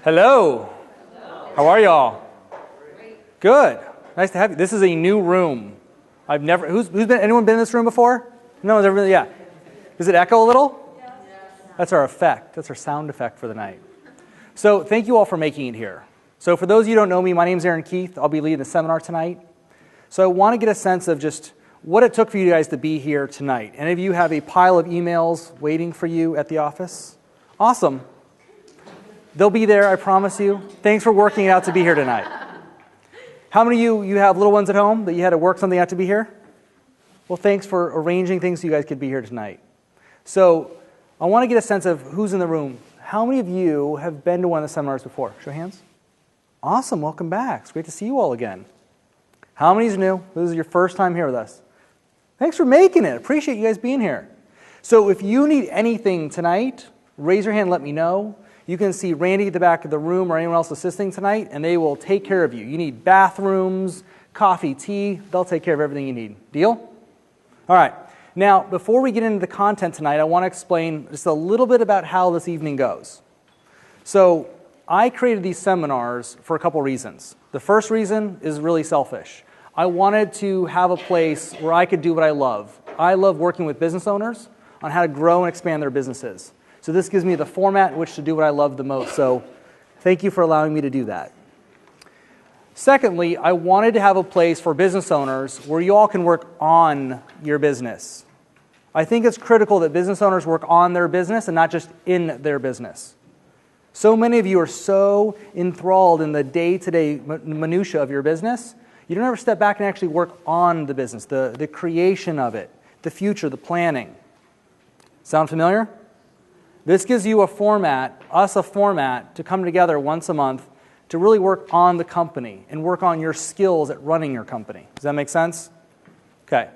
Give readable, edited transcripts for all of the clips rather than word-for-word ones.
Hello. How are y'all? Good. Nice to have you. This is a new room. I've never. Anyone been in this room before? No one's ever been. Yeah. Does it echo a little? Yes. That's our effect. That's our sound effect for the night. So thank you all for making it here. So for those of you who don't know me, my name's Aaron Keith. I'll be leading the seminar tonight. So I want to get a sense of just what it took for you guys to be here tonight. Any of you have a pile of emails waiting for you at the office? Awesome. They'll be there, I promise you. Thanks for working it out to be here tonight. How many of you have little ones at home that you had to work something out to be here? Well, thanks for arranging things so you guys could be here tonight. So I want to get a sense of who's in the room. How many of you have been to one of the seminars before? Show of hands. Awesome, welcome back. It's great to see you all again. How many is new? This is your first time here with us. Thanks for making it. Appreciate you guys being here. So if you need anything tonight, raise your hand and let me know. You can see Randy at the back of the room or anyone else assisting tonight, and they will take care of you. You need bathrooms, coffee, tea. They'll take care of everything you need. Deal? All right. Now, before we get into the content tonight, I want to explain just a little bit about how this evening goes. So I created these seminars for a couple reasons. The first reason is really selfish. I wanted to have a place where I could do what I love. I love working with business owners on how to grow and expand their businesses. So this gives me the format in which to do what I love the most. So thank you for allowing me to do that. Secondly, I wanted to have a place for business owners where you all can work on your business. I think it's critical that business owners work on their business and not just in their business. So many of you are so enthralled in the day-to-day minutia of your business, you don't ever step back and actually work on the business, the creation of it, the future, the planning. Sound familiar? This gives you a format, us a format, to come together once a month to really work on the company and work on your skills at running your company. Does that make sense? Okay.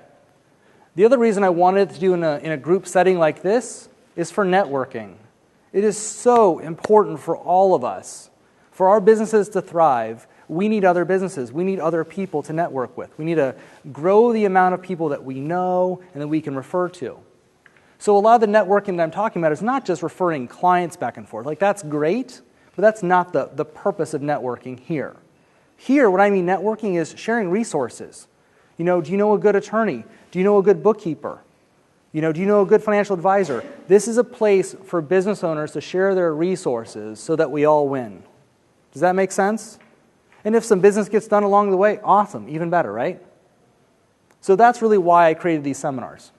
The other reason I wanted to do in a group setting like this is for networking. It is so important for all of us. For our businesses to thrive, we need other businesses. We need other people to network with. We need to grow the amount of people that we know and that we can refer to. So a lot of the networking that I'm talking about is not just referring clients back and forth. Like, that's great, but that's not the purpose of networking here. Here, what I mean networking is sharing resources. Do you know a good attorney? Do you know a good bookkeeper? Do you know a good financial advisor? This is a place for business owners to share their resources so that we all win. Does that make sense? And if some business gets done along the way, awesome, even better, right? So that's really why I created these seminars.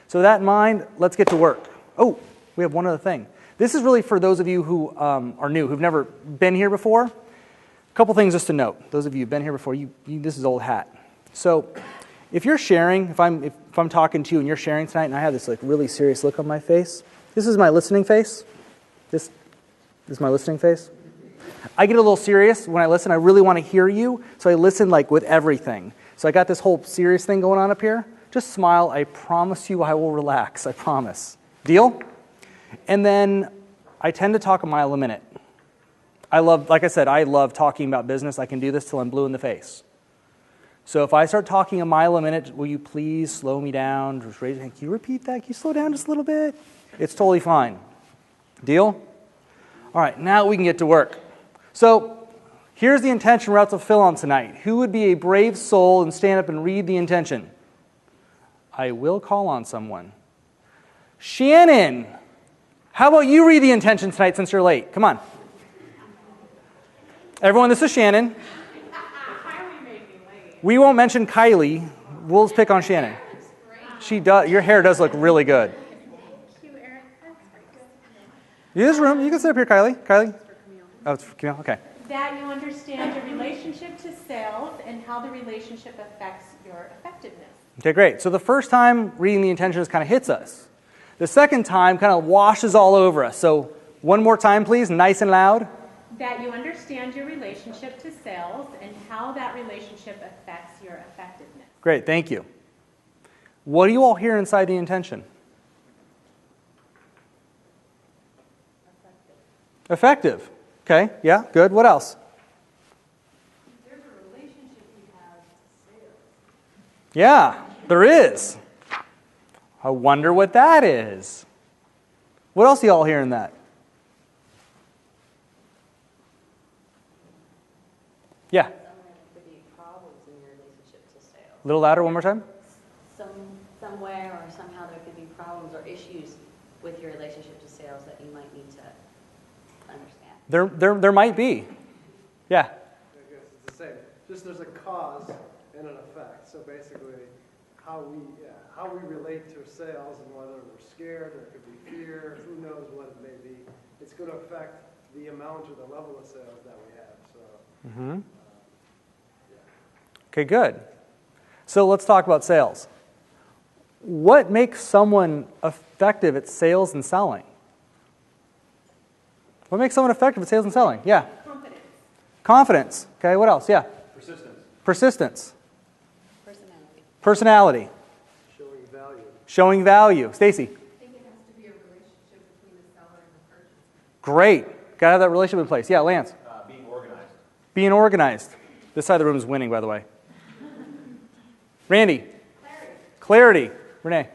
So with that in mind, let's get to work. Oh, we have one other thing. This is really for those of you who are new, who've never been here before. A couple things just to note. Those of you who've been here before, this is old hat. So if you're sharing, if I'm talking to you and you're sharing tonight, and I have this really serious look on my face, this is my listening face. This is my listening face. I get a little serious when I listen. I really want to hear you, so I listen with everything. So I got this whole serious thing going on up here. Just smile. I promise you I will relax. I promise. Deal? And then I tend to talk a mile a minute. Like I said, I love talking about business. I can do this till I'm blue in the face. So if I start talking a mile a minute, will you please slow me down? Just raise your hand. Can you repeat that? Can you slow down just a little bit? It's totally fine. Deal? All right, now we can get to work. So here's the intention we're out to fill on tonight. Who would be a brave soul and stand up and read the intention? I will call on someone. Shannon, how about you read the intention tonight since you're late? Come on. Everyone, this is Shannon. We won't mention Kylie. We'll just pick on Shannon. She does. Your hair does look really good. Thank you, Eric. Use room. You can sit up here, Kylie. Kylie. Oh, it's for Camille. Okay. That you understand your relationship to sales and how the relationship affects your effectiveness. Okay, great. So the first time reading the intentions kind of hits us. The second time kind of washes all over us. So one more time, please, nice and loud. That you understand your relationship to sales and how that relationship affects your effectiveness. Great, thank you. What do you all hear inside the intention? Effective. Okay, yeah, good. What else? There's a relationship you have to sales. Yeah, there is. I wonder what that is. What else do you all hear in that? Yeah. Somewhere there could be problems in your relationship to sales. A little louder one more time. Somewhere or somehow there could be problems or issues with your relationship to sales that you might need to understand. There might be. Yeah. I guess it's the same. Just there's a cause and an effect. So basically, how we relate to sales and whether we're scared or it could be fear, who knows what it may be. It's going to affect the amount or the level of sales that we have. So. Okay, good. So let's talk about sales. What makes someone effective at sales and selling? What makes someone effective at sales and selling? Yeah. Confidence. Okay, what else? Yeah. Persistence. Personality. Showing value. Stacy. I think it has to be a relationship between the seller and the purchaser. Great. Got to have that relationship in place. Yeah, Lance. Being organized. Being organized. This side of the room is winning, by the way. Randy. Clarity. Renee.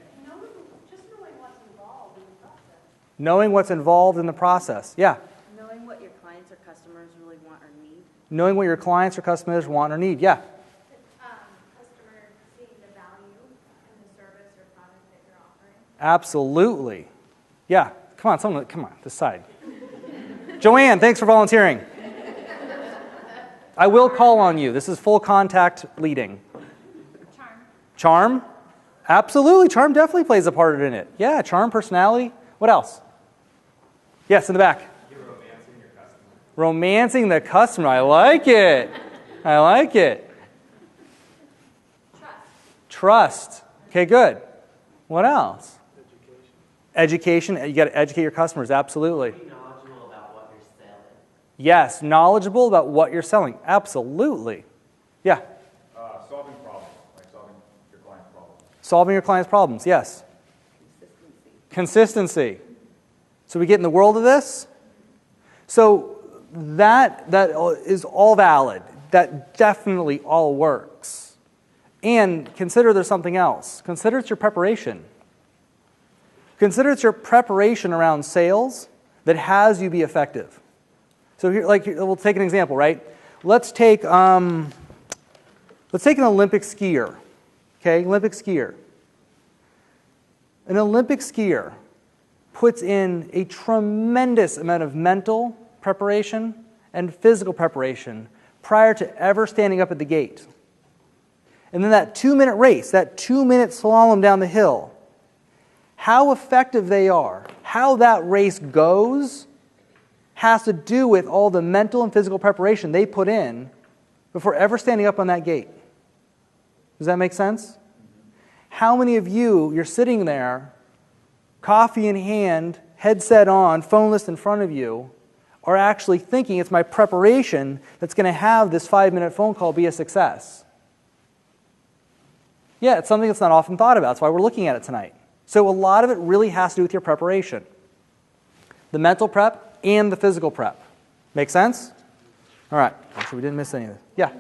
Just knowing what's involved in the process. Knowing what's involved in the process. Yeah. Knowing what your clients or customers really want or need. Knowing what your clients or customers want or need. Yeah. Customer seeing the value in the service or product that you're offering. Absolutely. Yeah. Come on, this side. Joanne, thanks for volunteering. I will call on you. This is full contact leading. Charm? Absolutely. Charm definitely plays a part in it. Yeah, charm, personality. What else? Yes, in the back. You're romancing your customer. Romancing the customer. I like it. I like it. Trust. Okay, good. What else? Education. You got to educate your customers. Absolutely. Be knowledgeable about what you're selling. Yes, knowledgeable about what you're selling. Absolutely. Yeah. Solving problems, like solving your client's problems. Solving your client's problems. Yes. Consistency. So we get in the world of this. So that is all valid. That definitely all works. And consider there's something else. Consider it's your preparation. Consider it's your preparation around sales that has you be effective. So here, we'll take an example, right? Let's take an Olympic skier. Okay, Olympic skier. An Olympic skier puts in a tremendous amount of mental preparation and physical preparation prior to ever standing up at the gate. And then that 2-minute race, that 2-minute slalom down the hill, how effective they are, how that race goes, has to do with all the mental and physical preparation they put in before ever standing up on that gate. Does that make sense? How many of you're sitting there, coffee in hand, headset on, phone list in front of you, are actually thinking it's my preparation that's going to have this 5-minute phone call be a success? Yeah, it's something that's not often thought about. That's why we're looking at it tonight. So a lot of it really has to do with your preparation. The mental prep and the physical prep. Make sense? All right. Make sure we didn't miss any of this. Yeah?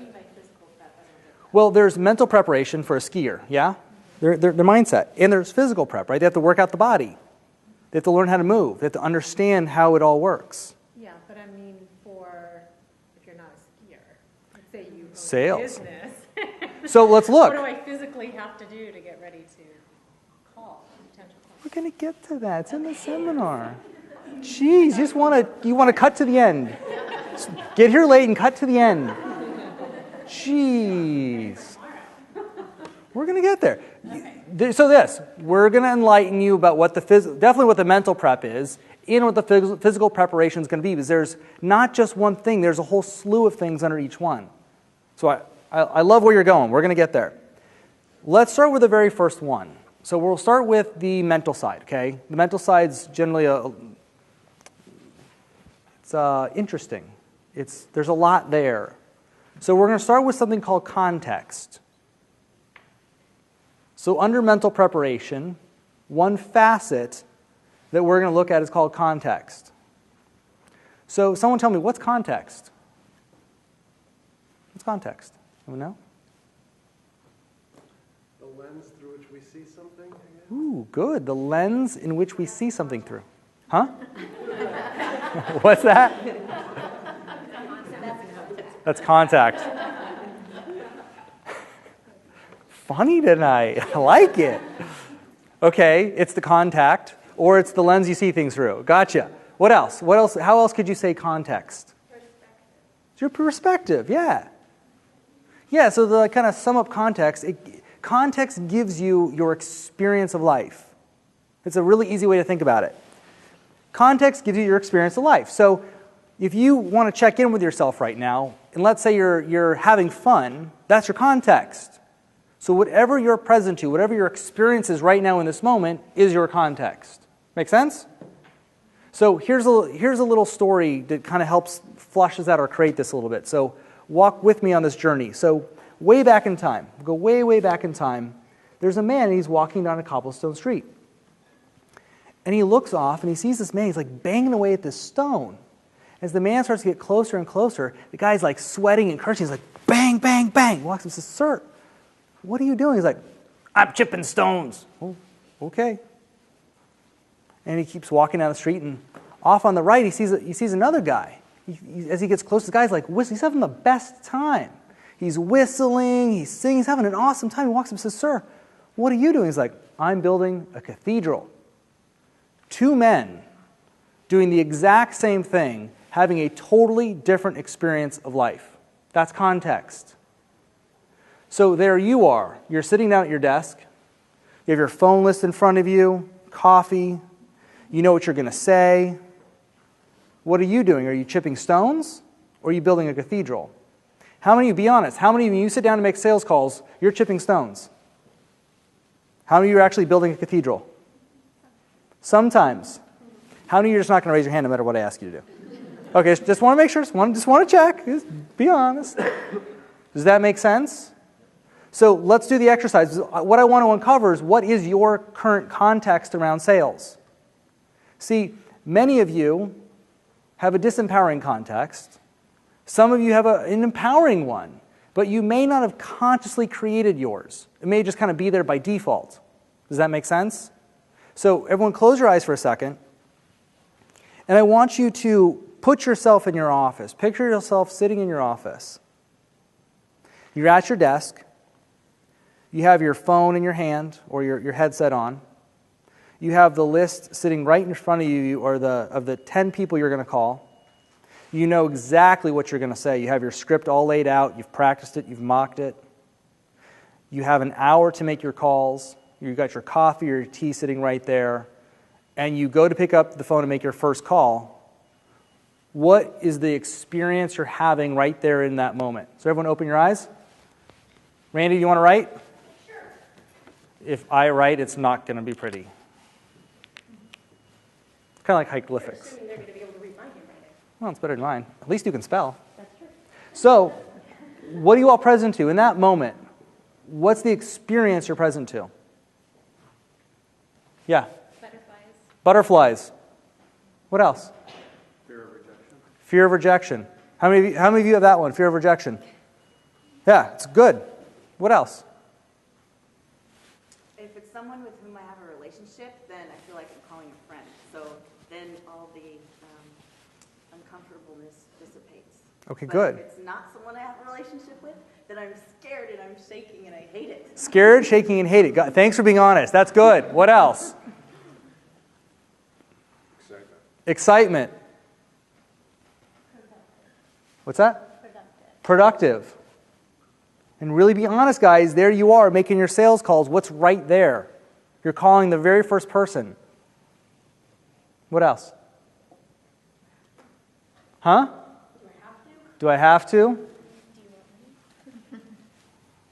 Well, there's mental preparation for a skier, yeah? Their mindset. And there's physical prep, right? They have to work out the body. They have to learn how to move. They have to understand how it all works. Yeah, but I mean, if you're not a skier, let's say you own Sales. a business. So let's look. What do I physically have to do to get ready to call potential clients? We're going to get to that. It's in the seminar. Jeez, you want to cut to the end. Get here late and cut to the end. Jeez. We're going to get there. So we're going to enlighten you about what definitely what the mental prep is and what the physical preparation is going to be, because there's not just one thing. There's a whole slew of things under each one. So I love where you're going. We're going to get there. Let's start with the very first one. So we'll start with the mental side, okay? The mental side's generally interesting. There's a lot there. So we're going to start with something called context. So under mental preparation, one facet that we're going to look at is called context. So someone tell me, what's context? What's context? Anyone know? The lens through which we see something, I guess. Ooh, good. The lens in which we see something through. Huh? What's that? That's contact. Funny tonight. I like it. Okay, it's the contact, or it's the lens you see things through. Gotcha. What else? What else? How else could you say context? It's your perspective, yeah. Yeah, so to kind of sum up context, context gives you your experience of life. It's a really easy way to think about it. Context gives you your experience of life. So if you want to check in with yourself right now, and let's say you're having fun, that's your context. So whatever you're present to, whatever your experience is right now in this moment, is your context. Make sense? So here's a little story that kind of helps flush this out or create this a little bit. So walk with me on this journey. So way back in time, go way, way back in time, there's a man and he's walking down a cobblestone street. And he looks off and he sees this man, he's like banging away at this stone. As the man starts to get closer and closer, the guy's like sweating and cursing. He's like, bang, bang, bang. Walks up and says, "Sir, what are you doing?" He's like, "I'm chipping stones." "Oh, okay." And he keeps walking down the street, and off on the right, he sees another guy. As he gets close, the guy's like whistling. He's having the best time. He's whistling, he's singing, he's having an awesome time. He walks up and says, "Sir, what are you doing?" He's like, "I'm building a cathedral." Two men doing the exact same thing, having a totally different experience of life. That's context. So there you are. You're sitting down at your desk. You have your phone list in front of you, coffee. You know what you're going to say. What are you doing? Are you chipping stones or are you building a cathedral? How many of you, be honest, how many of you sit down to make sales calls, you're chipping stones? How many of you are actually building a cathedral? Sometimes. How many of you are just not going to raise your hand no matter what I ask you to do? Okay, just want to make sure, just want to check. Just be honest. Does that make sense? So let's do the exercise. What I want to uncover is what is your current context around sales? See, many of you have a disempowering context. Some of you have an empowering one, but you may not have consciously created yours. It may just kind of be there by default. Does that make sense? So everyone close your eyes for a second. And I want you to put yourself in your office. Picture yourself sitting in your office. You're at your desk. You have your phone in your hand or your headset on. You have the list sitting right in front of you of the 10 people you're going to call. You know exactly what you're going to say. You have your script all laid out. You've practiced it. You've mocked it. You have an hour to make your calls. You've got your coffee or your tea sitting right there. And you go to pick up the phone and make your first call. What is the experience you're having right there in that moment? So everyone open your eyes. Randy, do you want to write? Sure. If I write, it's not going to be pretty. Kind of like hieroglyphics. Assuming they're going to be able to read my handwriting. Well, it's better than mine. At least you can spell. That's true. So, what are you all present to in that moment? What's the experience you're present to? Yeah. Butterflies. What else? Fear of rejection. Fear of rejection. How many of you have that one? Fear of rejection. Yeah, it's good. What else? If it's someone with whom I have a relationship, then I feel like I'm calling a friend. So then all the uncomfortableness dissipates. Okay, But good. if it's not someone I have a relationship with, then I'm scared and I'm shaking and I hate it. Scared, shaking, and hate it. Thanks for being honest. That's good. What else? Excitement. What's that? Productive. And really be honest, guys. There you are making your sales calls. What's right there? You're calling the very first person. What else? Huh? Do I have to?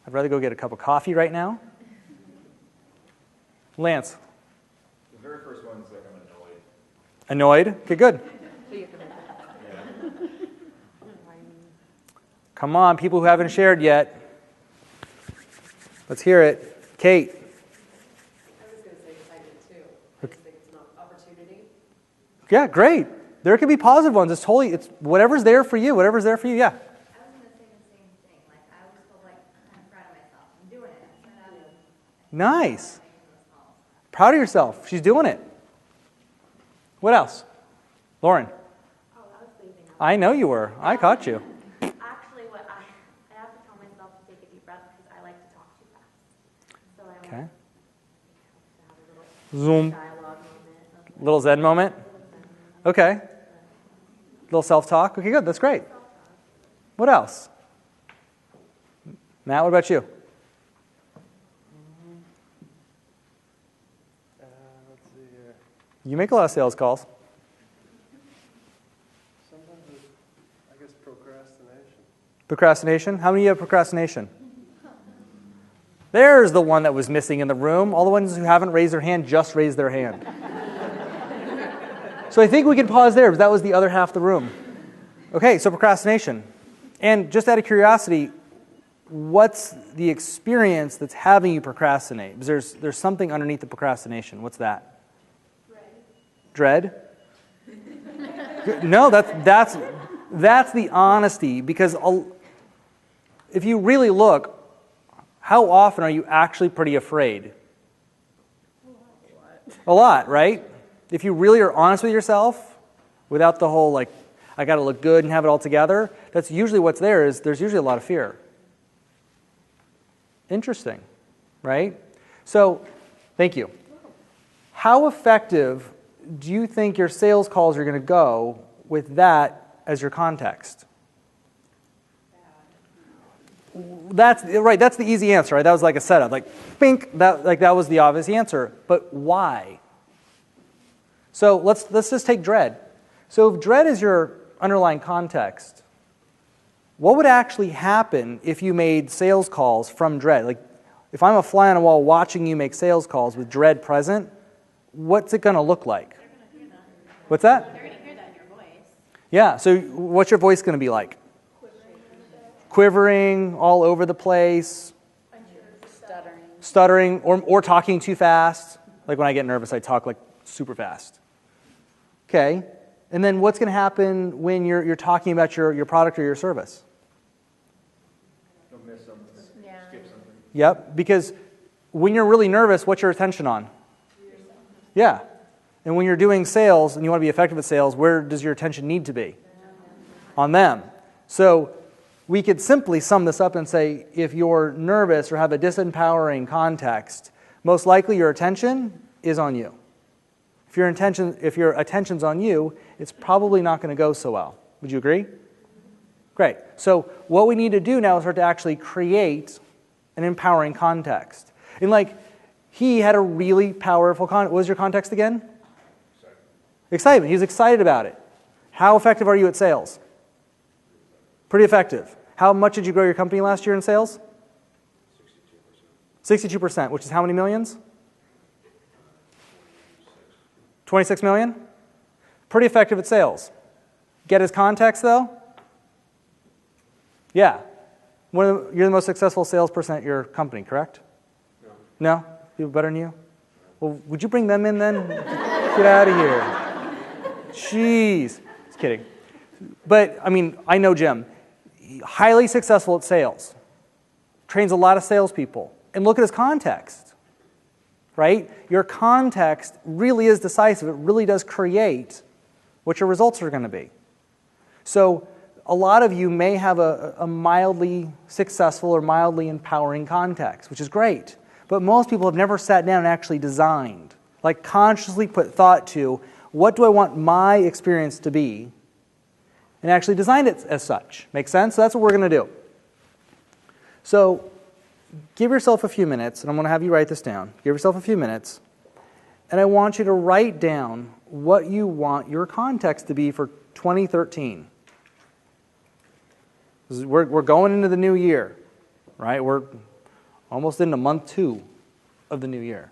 I'd rather go get a cup of coffee right now. Lance. The very first one's like I'm annoyed. Annoyed? Okay, good. Come on, people who haven't shared yet. Let's hear it. Kate. I was going to say excitement too. I just think it's an opportunity. Yeah, great. There could be positive ones. It's whatever's there for you. Whatever's there for you. Yeah. I was going to say the same thing. Like, I always feel like I'm proud of myself. I'm doing it. I'm trying to Nice. Proud of yourself. She's doing it. What else? Lauren. Oh, I was leaving. I know you were. I caught you. Actually, Okay. Zoom. Dialogue moment. Little Zen moment. Okay. Little self-talk. Okay, good. That's great. What else? Matt, what about you? Let's see here. You make a lot of sales calls. Sometimes it's, I guess, procrastination. Procrastination? How many of you have procrastination? There's the one that was missing in the room. All the ones who haven't raised their hand just raised their hand. So I think we can pause there, because that was the other half of the room. Okay, so procrastination. And just out of curiosity, what's the experience that's having you procrastinate? Because there's something underneath the procrastination. What's that? Dread. No, that's the honesty, because if you really look, how often are you actually pretty afraid? A lot, right? If you really are honest with yourself, without the whole, like, I got to look good and have it all together, that's usually what's there, is there's usually a lot of fear. Interesting, right? So, thank you. How effective do you think your sales calls are going to go with that as your context? That's right. That's the easy answer, right? That was like a setup, like, bink. That was the obvious answer. But why? So let's just take dread. So if dread is your underlying context, what would actually happen if you made sales calls from dread? Like, if I'm a fly on a wall watching you make sales calls with dread present, what's it going to look like? They're going to hear that. What's that? They're going to hear that in your voice. Yeah. So what's your voice going to be like? Quivering, all over the place, stuttering, or talking too fast. Like when I get nervous, I talk like super fast. Okay, and then what's going to happen when you're talking about your product or your service? You'll miss something, skip something. Yep, because when you're really nervous, what's your attention on? Yeah, and when you're doing sales and you want to be effective at sales, where does your attention need to be? On them. So we could simply sum this up and say, if you're nervous or have a disempowering context, most likely your attention is on you. If your attention's on you, it's probably not going to go so well. Would you agree? Great. So what we need to do now is start to actually create an empowering context. And like, he had a really powerful what was your context again? Excitement. He was excited about it. How effective are you at sales? Pretty effective. How much did you grow your company last year in sales? 62%. 62%, which is how many millions? 26 million? Pretty effective at sales. Get his context, though? Yeah. You're the most successful salesperson at your company, correct? No. No? People better than you? Well, would you bring them in then? Get out of here. Jeez. Just kidding. But, I mean, I know Jim. Highly successful at sales. Trains a lot of salespeople. And look at his context. Right? Your context really is decisive. It really does create what your results are going to be. So a lot of you may have a mildly successful or mildly empowering context, which is great. But most people have never sat down and actually designed, like consciously put thought to, what do I want my experience to be, and actually designed it as such. Make sense? So that's what we're going to do. So give yourself a few minutes, and I'm going to have you write this down. Give yourself a few minutes, and I want you to write down what you want your context to be for 2013. We're going into the new year, right? We're almost into month 2 of the new year.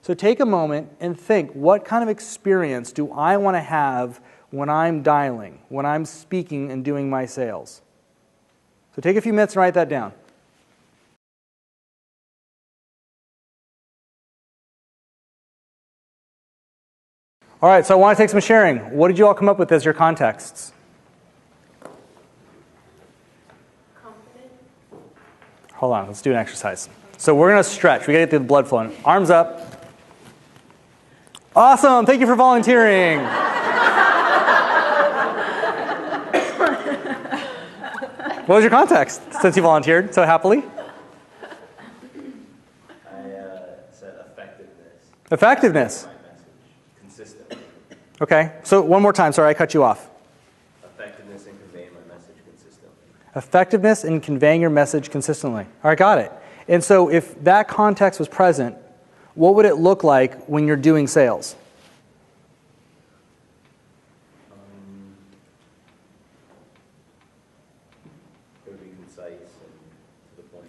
So take a moment and think, what kind of experience do I want to have when I'm dialing, when I'm speaking and doing my sales? So take a few minutes and write that down. All right, so I want to take some sharing. What did you all come up with as your contexts? Confident. Hold on, let's do an exercise. So we're going to stretch. We got to get the blood flowing. Arms up. Awesome, thank you for volunteering. What was your context since you volunteered so happily? I Effectiveness. My message consistently. Okay, so one more time. Sorry, I cut you off. Effectiveness in conveying my message consistently. Effectiveness in conveying your message consistently. All right, got it. And so if that context was present, what would it look like when you're doing sales? It would be concise and to the point.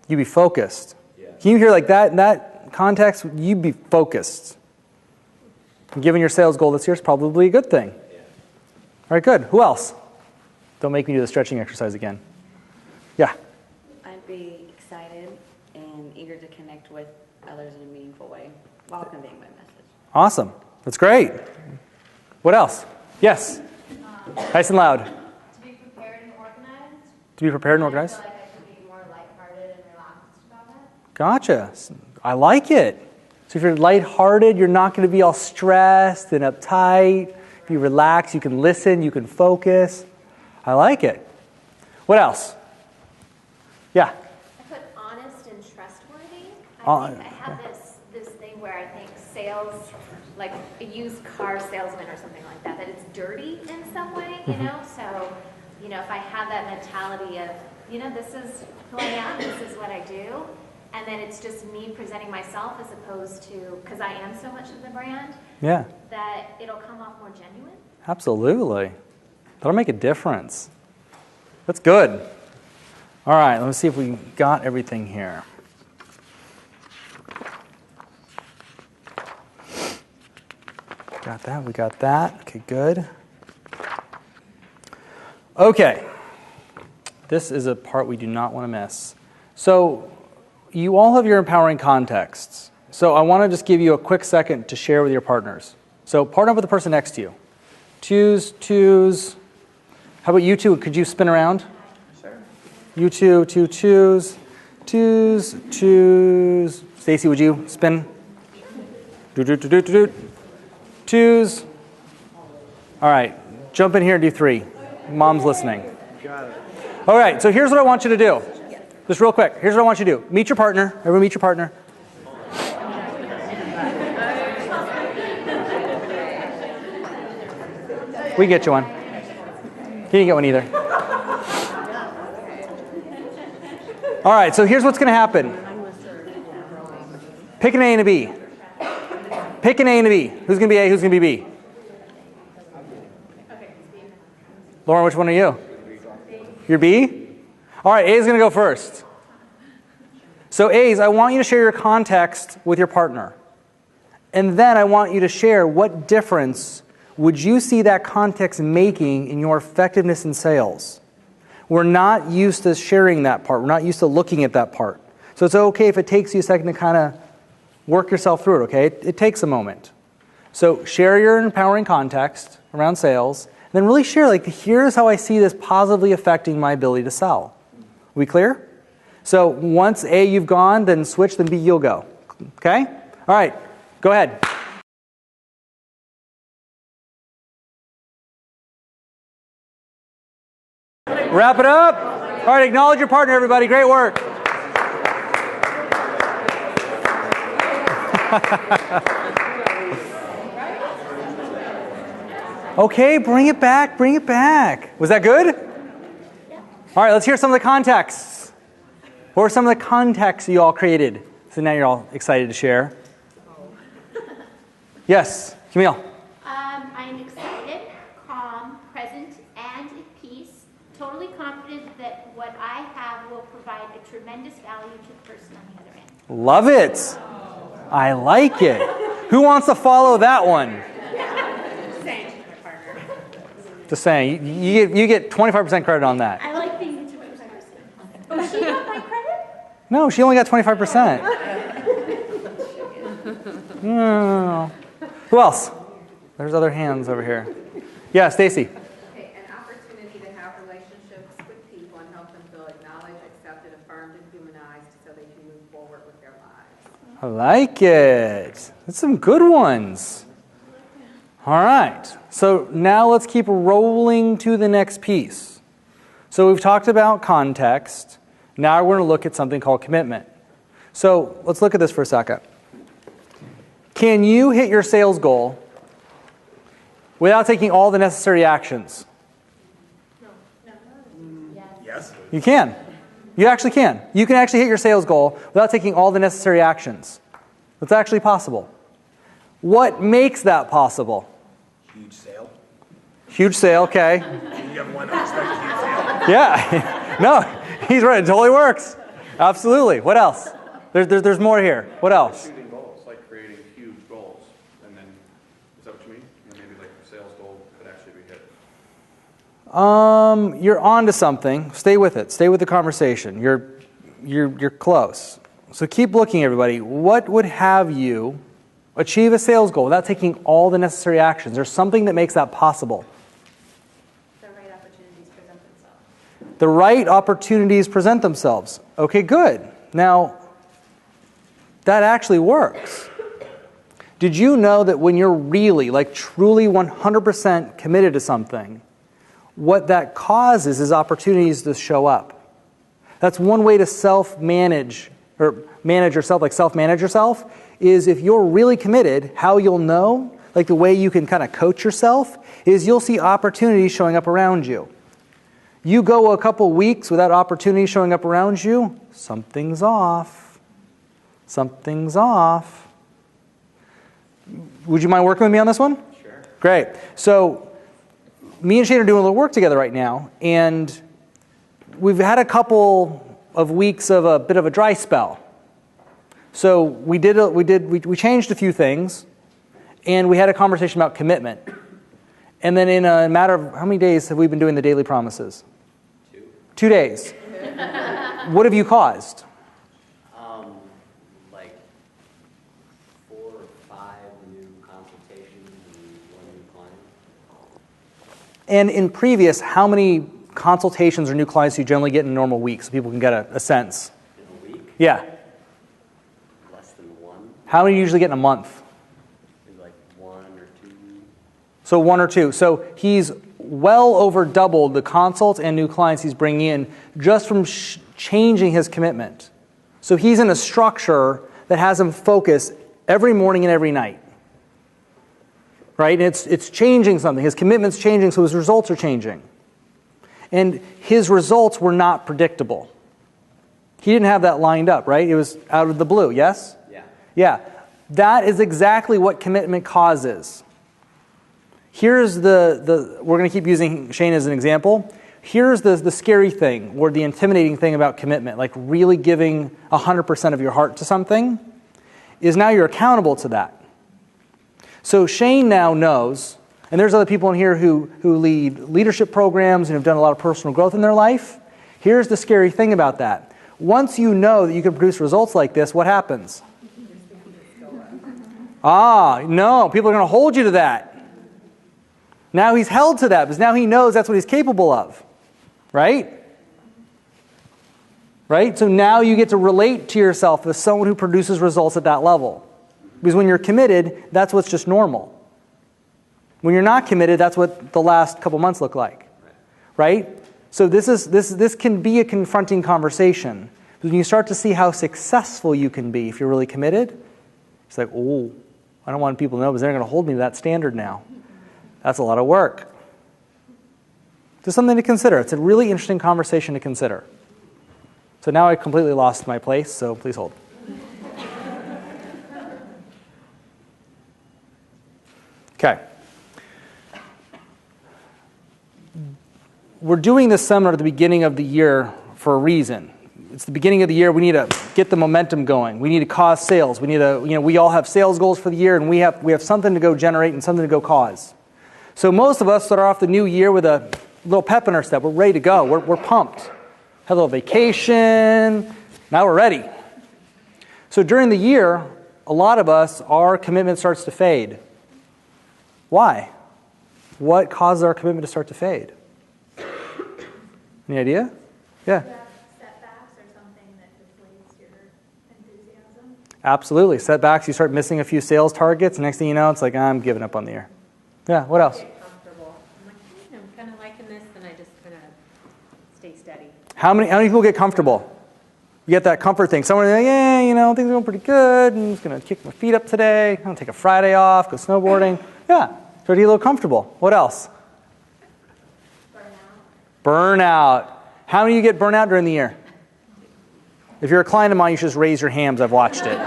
You'd be focused. Yeah. Can you hear like that? In that context, you'd be focused. Given your sales goal this year is probably a good thing. Yeah. All right, good. Who else? Don't make me do the stretching exercise again. Yeah. I'd be excited and eager to connect with others in a meaningful way while conveying my message. Awesome. That's great. What else? Yes. Nice and loud. To be prepared and organized. To be prepared and organized. I feel like I could be more lighthearted and relaxed about it. Gotcha. I like it. So if you're lighthearted, you're not going to be all stressed and uptight. If you relax, you can listen, you can focus. I like it. What else? Yeah. I put honest and trustworthy. Uh, I think I have this thing where I think sales, like a used car salesman or something like that it's dirty in some way, you know? So, you know, if I have that mentality of, you know, this is who I am, this is what I do, and then it's just me presenting myself as opposed to, because I am so much of the brand, Yeah. that it'll come off more genuine. Absolutely. That'll make a difference. That's good. All right, let's see if we got everything here. Got that, we got that. Okay, good. Okay. This is a part we do not want to miss. So, you all have your empowering contexts. So, I want to just give you a quick second to share with your partners. So, partner up with the person next to you. Twos. How about you two? Could you spin around? Sure. You two, twos. Stacy, would you spin? Twos. All right, jump in here and do 3. Mom's listening. Got it. All right, so here's what I want you to do. Just real quick, here's what I want you to do. Meet your partner. Everyone meet your partner. We can get you one. He didn't get one either. All right, so here's what's going to happen. Pick an A and a B. Pick an A and a B. Who's going to be A, who's going to be B? Lauren, which one are you? You're B? All right, A is going to go first. So A's, I want you to share your context with your partner. And then I want you to share what difference would you see that context making in your effectiveness in sales. We're not used to sharing that part. We're not used to looking at that part. So it's okay if it takes you a second to kind of work yourself through it, okay? It takes a moment. So share your empowering context around sales, and then really share, like, here's how I see this positively affecting my ability to sell. We clear? So once A, you've gone, then switch, then B, you'll go. Okay? All right, go ahead. Wrap it up. All right, acknowledge your partner, everybody. Great work. Okay, bring it back, bring it back. Was that good? All right, let's hear some of the contexts. What are some of the contexts you all created? So now you're all excited to share. Yes, Camille. I am excited, calm, present, and at peace, totally confident that what I have will provide a tremendous value to the person on the other end. Love it. I like it. Who wants to follow that one? Saying to my partner. Just saying, you get 25% credit on that. I like being the 25%. Oh, she got my credit? No, she only got 25%. No. Who else? There's other hands over here. Yeah, Stacy. Okay, an opportunity to have relationships with people and help them feel acknowledged, accepted, affirmed, and humanized so they can move forward with their lives. I like it. That's some good ones. All right. So now let's keep rolling to the next piece. So we've talked about context. Now we're going to look at something called commitment. So let's look at this for a second. Can you hit your sales goal without taking all the necessary actions? Yes. You can. You actually can. You can actually hit your sales goal without taking all the necessary actions. That's actually possible. What makes that possible? Huge sale. Huge sale, okay. You have one unexpected huge sale. Yeah. No, he's right. It totally works. Absolutely. What else? There's more here. What else? Shooting goals, like creating huge goals, and then, is that what you mean? Maybe like the sales goal could actually be hit. You're on to something. Stay with it. Stay with the conversation. You're close. So keep looking, everybody. What would have you achieve a sales goal without taking all the necessary actions? There's something that makes that possible. The right opportunities present themselves. The right opportunities present themselves. Okay, good. Now, that actually works. Did you know that when you're really, like truly 100% committed to something, what that causes is opportunities to show up? That's one way to self-manage, or manage yourself, like self-manage yourself, is if you're really committed, how you'll know, like the way you can kind of coach yourself, is you'll see opportunities showing up around you. You go a couple weeks without opportunities showing up around you, something's off. Something's off. Would you mind working with me on this one? Sure. Great. So me and Shane are doing a little work together right now, and we've had a couple of weeks of a bit of a dry spell. So we changed a few things, and we had a conversation about commitment. And then in a matter of, how many days have we been doing the daily promises? 2 days. What have you caused? Like 4 or 5 new consultations and 1 new client. And in previous, how many consultations or new clients do you generally get in a normal week, so people can get a sense? In a week? Yeah. Less than 1. How many do you usually get in a month? Maybe like 1 or 2. So 1 or 2. So he's well over doubled the consults and new clients he's bringing in just from changing his commitment. So he's in a structure that has him focus every morning and every night. Right? And it's changing something. His commitment's changing, so his results are changing. And his results were not predictable. He didn't have that lined up, right? It was out of the blue, yes? Yeah. Yeah. That is exactly what commitment causes. Here's we're going to keep using Shane as an example. Here's the scary thing, or the intimidating thing about commitment, like really giving 100% of your heart to something, is now you're accountable to that. So Shane now knows, and there's other people in here who lead leadership programs and have done a lot of personal growth in their life. Here's the scary thing about that. Once you know that you can produce results like this, what happens? No, people are going to hold you to that. Now he's held to that because now he knows that's what he's capable of. Right? Right? So now you get to relate to yourself as someone who produces results at that level. Because when you're committed, that's what's just normal. When you're not committed, that's what the last couple months look like. Right? So this can be a confronting conversation. Because when you start to see how successful you can be if you're really committed, it's like, oh, I don't want people to know because they're going to hold me to that standard now. That's a lot of work. Just something to consider. It's a really interesting conversation to consider. So now I completely lost my place, so please hold. Okay. We're doing this seminar at the beginning of the year for a reason. It's the beginning of the year. We need to get the momentum going. We need to cause sales. We need to, we all have sales goals for the year, and we have something to go generate and something to go cause. So most of us start off the new year with a little pep in our step. We're ready to go. We're pumped. Had a little vacation. Now we're ready. So during the year, a lot of us, our commitment starts to fade. Why? What causes our commitment to start to fade? Any idea? Yeah. Setbacks or something that deflates your enthusiasm? Absolutely. Setbacks, you start missing a few sales targets. Next thing you know, it's like, I'm giving up on the year. Yeah, what else? Comfortable. I'm like, I'm kind of liking this, and I just kind of stay steady. How many people get comfortable? You get that comfort thing. Someone like, yeah, things are going pretty good. I'm just going to kick my feet up today. I'm going to take a Friday off, go snowboarding. Yeah, try to get a little comfortable. What else? Burnout. How many of you get burnout during the year? If you're a client of mine, you should just raise your hands. I've watched it.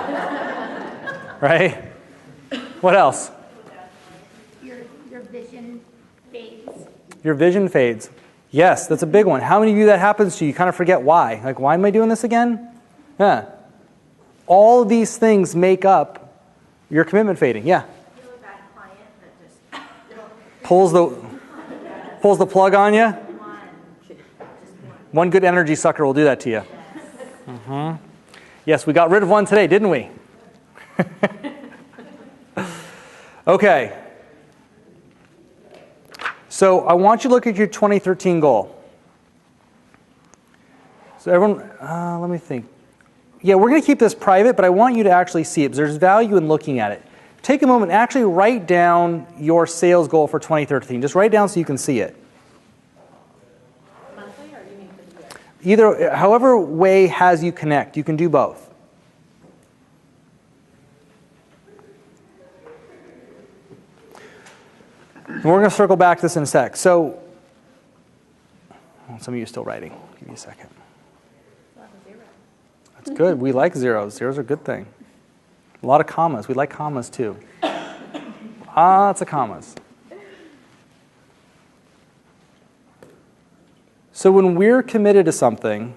Right? What else? Your vision fades. Your vision fades. Yes, that's a big one. How many of you that happens to you? You kind of forget why. Like, why am I doing this again? Yeah. All of these things make up your commitment fading. Yeah. Really bad client that just Pulls the plug on you. One good energy sucker will do that to you. Mm-hmm. Yes, we got rid of one today, didn't we? Okay. So I want you to look at your 2013 goal. So everyone, let me think. Yeah, we're going to keep this private, but I want you to actually see it because there's value in looking at it. Take a moment and actually write down your sales goal for 2013. Just write down so you can see it. Monthly, or you mean for the year? Either, however way has you connect, you can do both. And we're going to circle back to this in a sec. So, some of you are still writing. Give me a second. That's good. We like zeros. Zeros are a good thing. A lot of commas. We like commas too. Lots of commas. So when we're committed to something,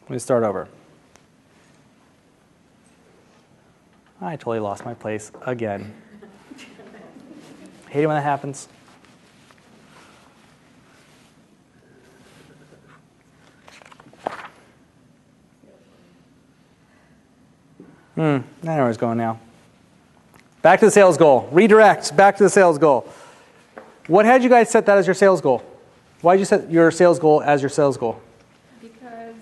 let me start over. I totally lost my place again. Hate it when that happens. I know where it's going now. Back to the sales goal. Redirect. Back to the sales goal. What had you guys set that as your sales goal? Why did you set your sales goal as your sales goal? Because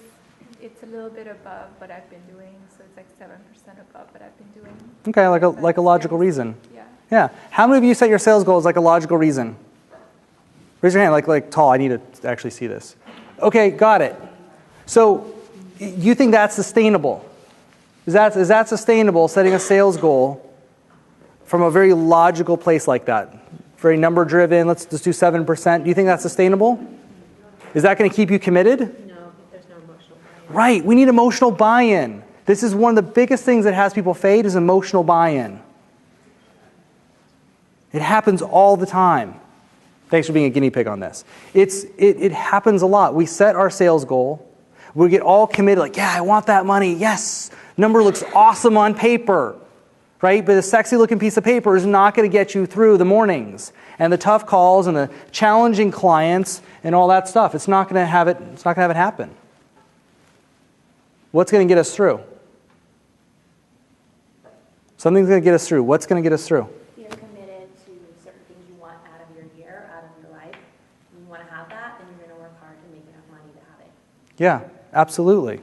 it's a little bit above what I've been doing, so it's like 7% above what I've been doing. Okay, like a logical reason. Yeah. Yeah. How many of you set your sales goal as like a logical reason? Raise your hand, like tall. I need to actually see this. Okay, got it. So you think that's sustainable? Is that sustainable, setting a sales goal from a very logical place like that? Very number driven, let's just do 7%. Do you think that's sustainable? Is that going to keep you committed? No, there's no emotional buy-in. Right, we need emotional buy-in. This is one of the biggest things that has people fade is emotional buy-in. It happens all the time. Thanks for being a guinea pig on this. It happens a lot. We set our sales goal. We get all committed, like, yeah, I want that money. Yes, number looks awesome on paper, right? But a sexy looking piece of paper is not going to get you through the mornings and the tough calls and the challenging clients and all that stuff. It's not going to have it happen. What's going to get us through? Something's going to get us through. What's going to get us through? You're committed to certain things you want out of your year, out of your life. You want to have that, then you're going to work hard to make enough money to have it. Yeah, absolutely.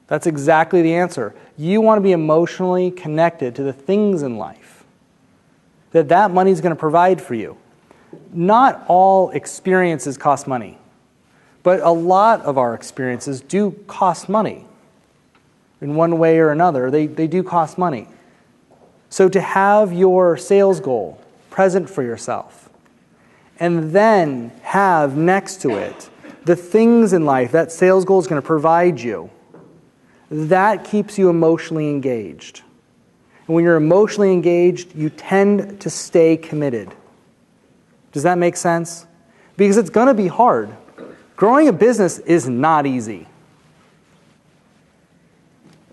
That's exactly the answer. You want to be emotionally connected to the things in life that money is going to provide for you. Not all experiences cost money, but a lot of our experiences do cost money. In one way or another, they do cost money. So to have your sales goal present for yourself, and then have next to it the things in life that sales goal is going to provide you, that keeps you emotionally engaged. And when you're emotionally engaged, you tend to stay committed. Does that make sense? Because it's going to be hard. Growing a business is not easy.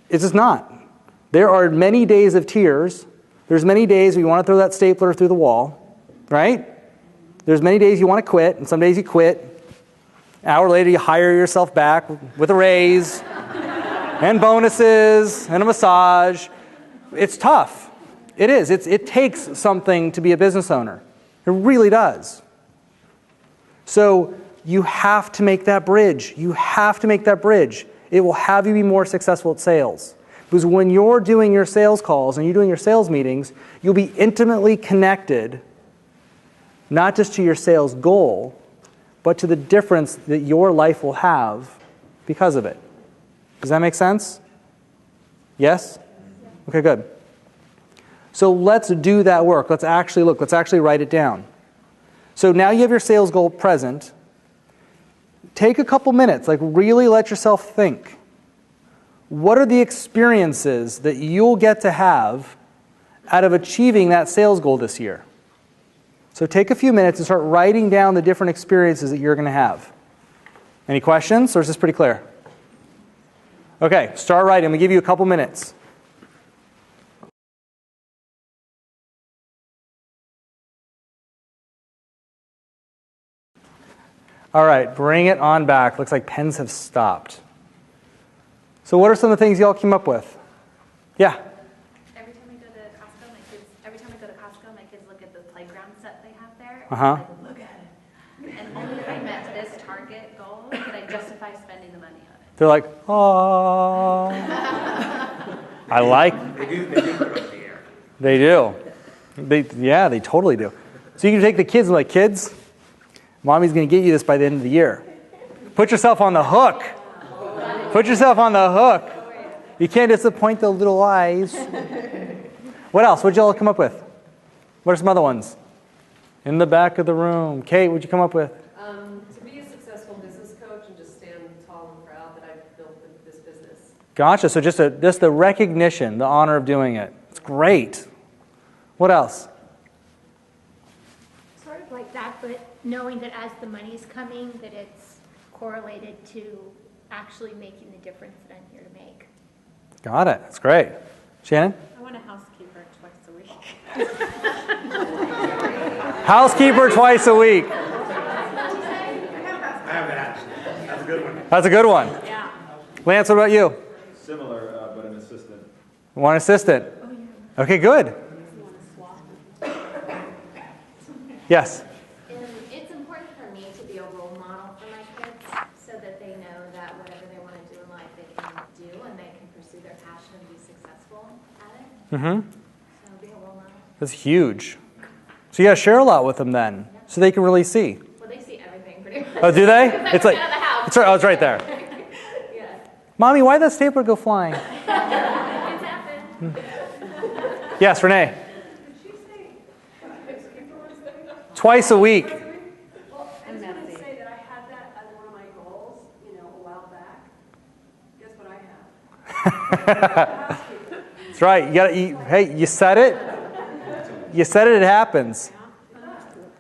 It's just not. There are many days of tears. There's many days where you want to throw that stapler through the wall, right? There's many days you want to quit, and some days you quit. An hour later, you hire yourself back with a raise and bonuses and a massage. It's tough. It is. It takes something to be a business owner. It really does. So you have to make that bridge. You have to make that bridge. It will have you be more successful at sales. Because when you're doing your sales calls and you're doing your sales meetings, you'll be intimately connected, not just to your sales goal, but to the difference that your life will have because of it. Does that make sense? Yes? Okay, good. So let's do that work. Let's actually look. Let's actually write it down. So now you have your sales goal present. Take a couple minutes, like really let yourself think. What are the experiences that you'll get to have out of achieving that sales goal this year? So take a few minutes and start writing down the different experiences that you're going to have. Any questions, or is this pretty clear? Okay, start writing. I'm going to give you a couple minutes. All right, bring it on back. Looks like pens have stopped. So what are some of the things y'all came up with? Yeah? Every time I go to Costco, my kids look at the playground set they have there. Uh-huh. And like, look at it. And only if I met this target goal could I justify spending the money on it. They're like, oh. I like. They do put it up in the air. They do. They totally do. So you can take the kids and be like, kids, Mommy's going to get you this by the end of the year. Put yourself on the hook. Put yourself on the hook. You can't disappoint the little eyes. What else? What'd y'all come up with? What are some other ones? In the back of the room. Kate, what'd you come up with? To be a successful business coach and just stand tall and proud that I've built this business. Gotcha. So just the recognition, the honor of doing it. It's great. What else? Sort of like that, but knowing that as the money's coming, that it's correlated to actually making the difference that I'm here to make. Got it. That's great. Shannon? I want a housekeeper twice a week. Housekeeper twice a week. I have that. That's a good one. That's a good one. Yeah. Lance, what about you? Similar, but an assistant. One assistant. Okay, good. Yes? It's important for me to be a role model for my kids so that they know that whatever they want to do in life, they can do and they can pursue their passion and be successful at it. Mm-hmm. So be a role model. That's huge. So you got to share a lot with them then, so they can really see. Well, they see everything pretty much. Oh, do they? It's like, out of the house. It's right. Oh, it's right there. Yeah. Mommy, why did that stapler go flying? It's happened. Yes, Renee. Twice a week. Well, I just want to say that I had that as one of my goals, a while back. Guess what I have? That's right. You got to. Hey, you said it. You said it. It happens.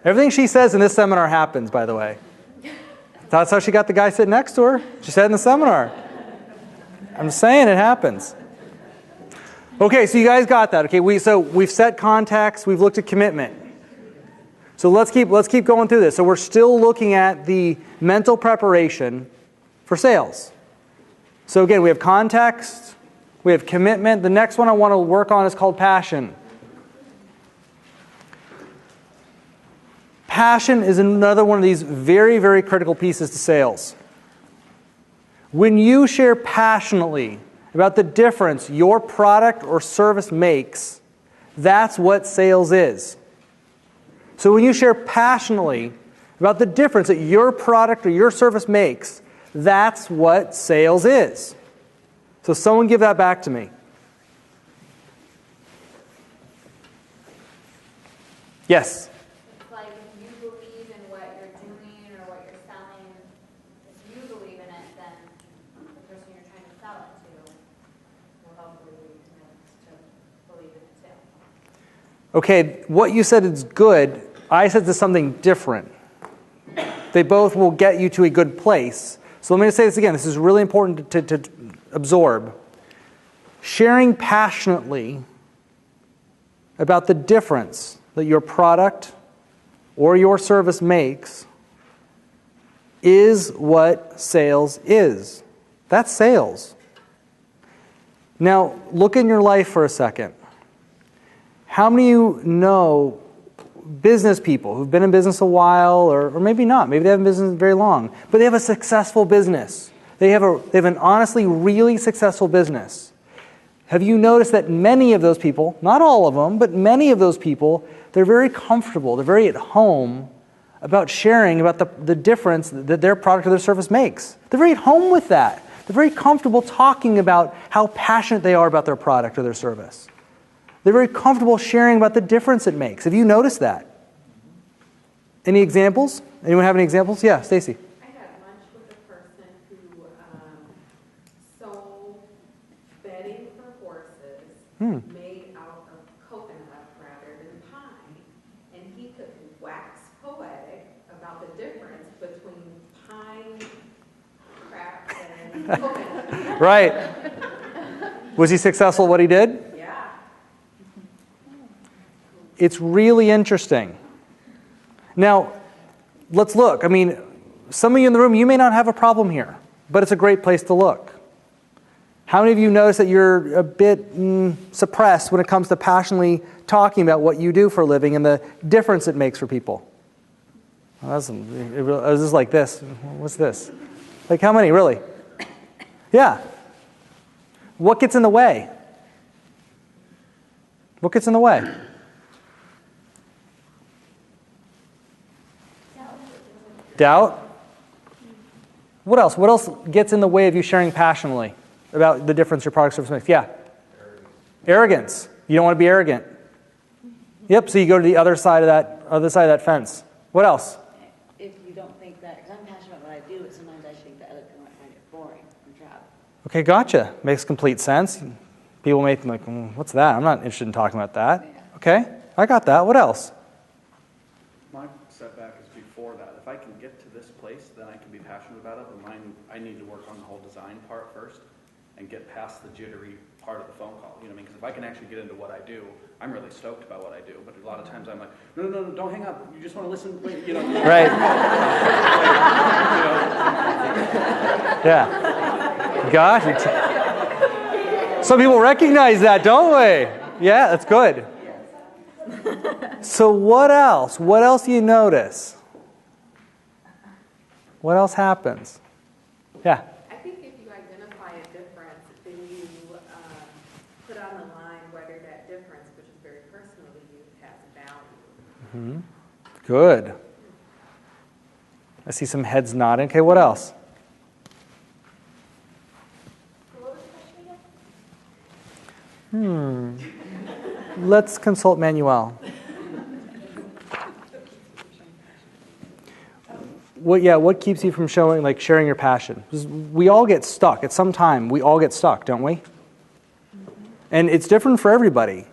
Everything she says in this seminar happens. By the way, that's how she got the guy sitting next to her. She said in the seminar. I'm saying it happens. Okay, so you guys got that. Okay, we've set context. We've looked at commitment. So let's keep going through this. So we're still looking at the mental preparation for sales. So again, we have context, we have commitment. The next one I want to work on is called passion. Passion is another one of these very, very critical pieces to sales. When you share passionately about the difference your product or service makes, that's what sales is. So when you share passionately about the difference that your product or your service makes, that's what sales is. So someone give that back to me. Yes? It's like if you believe in what you're doing or what you're selling, if you believe in it, then the person you're trying to sell it to will hopefully lead to believe in it too. Okay, what you said is good. I said there's something different. They both will get you to a good place. So let me just say this again. This is really important to absorb. Sharing passionately about the difference that your product or your service makes is what sales is. That's sales. Now, look in your life for a second. How many of you know business people who've been in business a while, or maybe not, maybe they haven't been in business very long, but they have a successful business. They have an honestly really successful business. Have you noticed that many of those people, not all of them, but many of those people, they're very comfortable, they're very at home about sharing about the difference that their product or their service makes. They're very at home with that. They're very comfortable talking about how passionate they are about their product or their service. They're very comfortable sharing about the difference it makes. Have you noticed that? Any examples? Anyone have any examples? Yeah, Stacy. I had lunch with a person who sold bedding for horses made out of coconut rather than pine. And he could wax poetic about the difference between pine crap and coconut. Right. Was he successful at what he did? Yeah. It's really interesting. Now, let's look. I mean, some of you in the room, you may not have a problem here, but it's a great place to look. How many of you notice that you're a bit suppressed when it comes to passionately talking about what you do for a living and the difference it makes for people? Well, this is like this. What's this? Like how many, really? Yeah. What gets in the way? What gets in the way? Doubt? What else? What else gets in the way of you sharing passionately about the difference your product service makes? Yeah. Arrogance. You don't want to be arrogant. Yep, so you go to the other side of that fence. What else? If you don't think that, because I'm passionate about what I do, but sometimes I think that other people might find it boring or job. Okay, gotcha. Makes complete sense. People may think, like, what's that? I'm not interested in talking about that. Yeah. Okay, I got that. What else? My setback is before that. If I can get to this place, then I can be passionate about it, but I need to work on the whole design part first and get past the jittery part of the phone call. You know what I mean? Because if I can actually get into what I do, I'm really stoked about what I do. But a lot of times I'm like, no, don't hang up. You just want to listen. Wait, you know. Right. You know. Yeah. Gosh. Some people recognize that, don't we? Yeah, that's good. So what else? What else do you notice? What else happens? Yeah. I think if you identify a difference, then you put on the line whether that difference, which is very personal to you, has value. Mm-hmm. Good. I see some heads nodding. Okay, what else? Let's consult Manuel. What keeps you from sharing your passion? We all get stuck. At some time, we all get stuck, don't we? And it's different for everybody.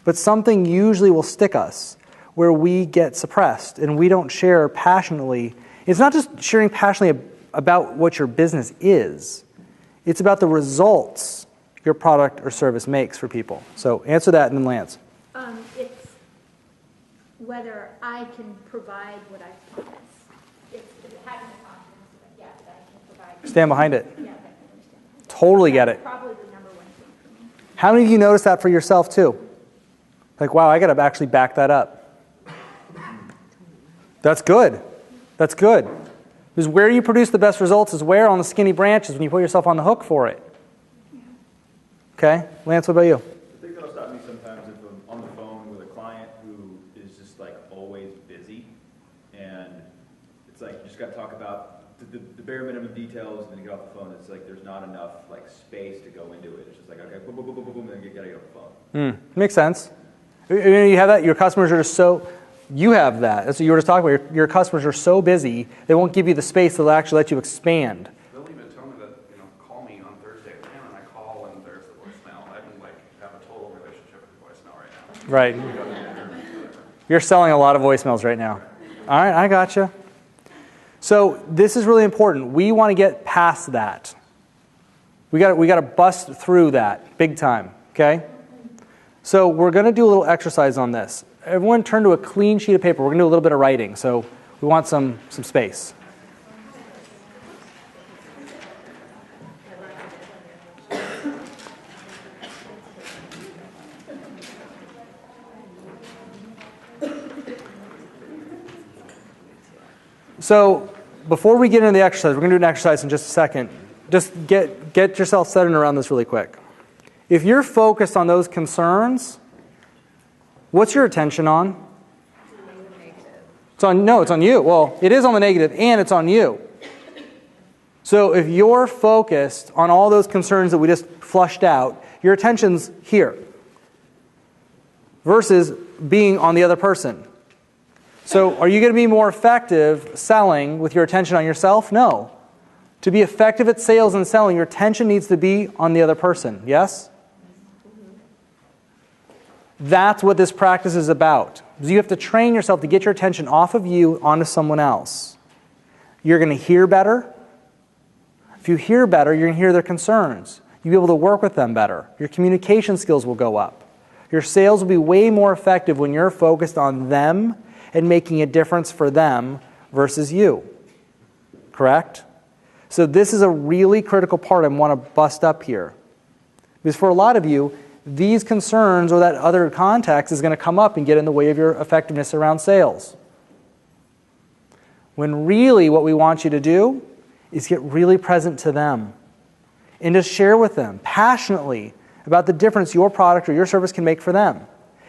But something usually will stick us where we get suppressed and we don't share passionately. It's not just sharing passionately about what your business is. It's about the results your product or service makes for people. So answer that and then Lance. It's whether I can provide what I promise. It's having the confidence that, that I can provide. Stand behind it. Yeah, that I can understand. Totally get it. Probably the number one thing for me. How many of you notice that for yourself too? Like, wow, I got to actually back that up. That's good. That's good. Because where you produce the best results is where? On the skinny branches when you put yourself on the hook for it. Okay? Lance, what about you? I think that'll stop me sometimes if I'm on the phone with a client who is just like always busy, and it's like you just got to talk about the bare minimum details, and then you get off the phone. It's like there's not enough like space to go into it. It's just like okay, boom, boom, boom, boom, boom, and then you got to get off the phone. Makes sense. You have that. Your customers are just so. You have that. That's what you were just talking about. Your customers are so busy they won't give you the space that'll actually let you expand. They'll even tell me that, call me on Thursday at 10, and I call and there's the voicemail. I can have a total relationship with the voicemail right now. Right. You're selling a lot of voicemails right now. All right, I gotcha. So this is really important. We want to get past that. We got to bust through that big time. Okay. So we're going to do a little exercise on this. Everyone turn to a clean sheet of paper. We're going to do a little bit of writing. So we want some space. So before we get into the exercise, we're going to do an exercise in just a second. Just get yourself centered around this really quick. If you're focused on those concerns, what's your attention on? It's on you. Well, it is on the negative and it's on you. So if you're focused on all those concerns that we just flushed out, your attention's here versus being on the other person. So are you going to be more effective selling with your attention on yourself? No. To be effective at sales and selling, your attention needs to be on the other person. Yes? That's what this practice is about. You have to train yourself to get your attention off of you onto someone else. You're going to hear better. If you hear better, you're going to hear their concerns. You'll be able to work with them better. Your communication skills will go up. Your sales will be way more effective when you're focused on them and making a difference for them versus you. Correct? So this is a really critical part I want to bust up here. Because for a lot of you, these concerns or that other context is going to come up and get in the way of your effectiveness around sales. When really what we want you to do is get really present to them and just share with them passionately about the difference your product or your service can make for them.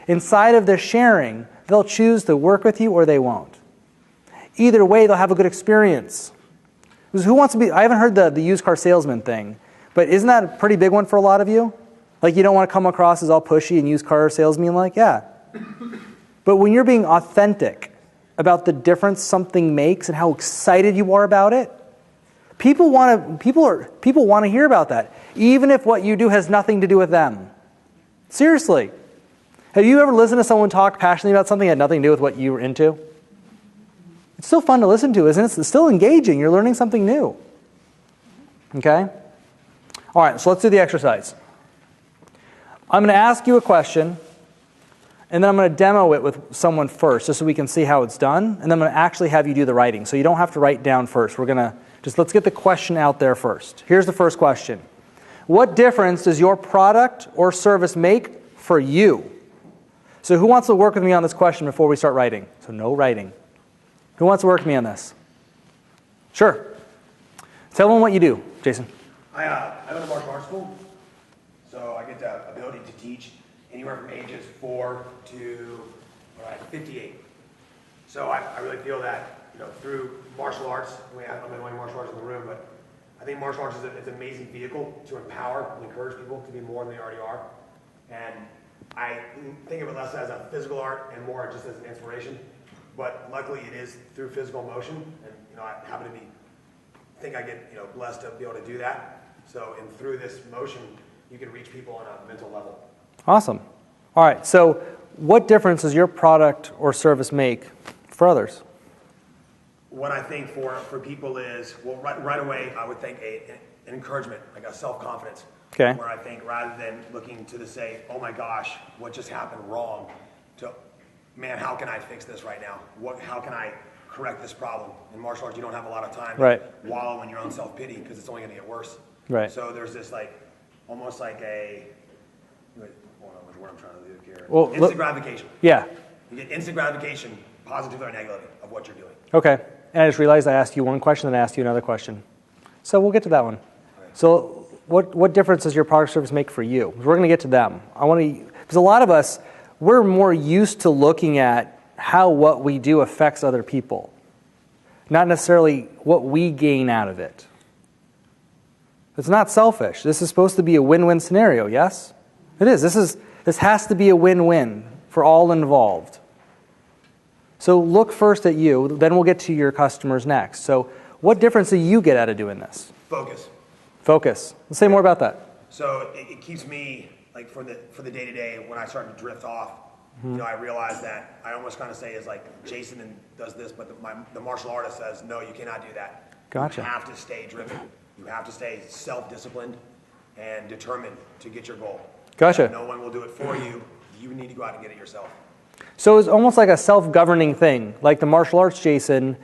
Inside of their sharing, they'll choose to work with you or they won't. Either way, they'll have a good experience. Because who wants to be, I haven't heard the used car salesman thing, but isn't that a pretty big one for a lot of you? Like you don't want to come across as all pushy and used car salesman like, yeah. But when you're being authentic about the difference something makes and how excited you are about it, people want to hear about that, even if what you do has nothing to do with them. Seriously. Have you ever listened to someone talk passionately about something that had nothing to do with what you were into? It's still fun to listen to, isn't it? It's still engaging. You're learning something new. Okay? All right, so let's do the exercise. I'm going to ask you a question, and then I'm going to demo it with someone first, just so we can see how it's done, and then I'm going to actually have you do the writing. So you don't have to write down first. We're going to let's get the question out there first. Here's the first question. What difference does your product or service make for you? So who wants to work with me on this question before we start writing? So no writing. Who wants to work with me on this? Sure. Tell them what you do, Jason. I go to martial arts school, so I get the ability to teach anywhere from ages 4 to 58. So I really feel that through martial arts, I'm the only martial arts in the room, but I think martial arts is an amazing vehicle to empower and encourage people to be more than they already are. And I think of it less as a physical art and more just as an inspiration. But luckily, it is through physical motion, and I happen to think I get blessed to be able to do that. So, and through this motion, you can reach people on a mental level. Awesome. All right. So, what difference does your product or service make for others? What I think for people is, well, right away, I would think an encouragement, like a self-confidence. Okay. Where I think rather than looking to say, oh my gosh, what just happened wrong, to, man, how can I fix this right now? How can I correct this problem? In martial arts, you don't have a lot of time to wallow in your own self-pity because it's only going to get worse. Right. So there's this almost like a, hold on, what I'm trying to do here. Well, instant gratification. Yeah. You get instant gratification, positively or negatively, of what you're doing. Okay. And I just realized I asked you one question, then I asked you another question. So we'll get to that one. Okay. So what difference does your product or service make for you? We're going to get to them. Because a lot of us, we're more used to looking at how what we do affects other people, not necessarily what we gain out of it. It's not selfish. This is supposed to be a win-win scenario, yes? It is. This has to be a win-win for all involved. So look first at you, then we'll get to your customers next. So what difference do you get out of doing this? Focus. Let's say more about that. So it keeps me, like for the day-to-day, when I start to drift off, I realize that I almost kind of say is like Jason does this, but the martial artist says, no, you cannot do that. Gotcha. You have to stay driven. You have to stay self-disciplined and determined to get your goal. Gotcha. No one will do it for you. You need to go out and get it yourself. So it's almost like a self-governing thing. Like the martial arts, Jason,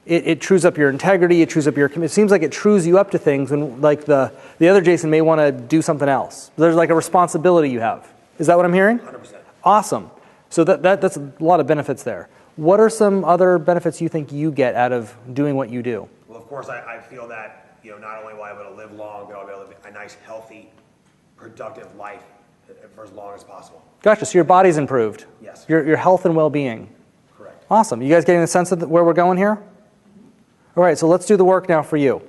it trues up your integrity, it trues up your... It seems like it trues you up to things when like the other Jason may want to do something else. There's like a responsibility you have. Is that what I'm hearing? 100%. Awesome. So that's a lot of benefits there. What are some other benefits you think you get out of doing what you do? Well, of course, I feel that not only will I be able to live long, but I'll be able to live a nice, healthy, productive life for as long as possible. Gotcha. So your body's improved. Yes. Your health and well-being. Correct. Awesome. You guys getting a sense of where we're going here? All right, so let's do the work now for you.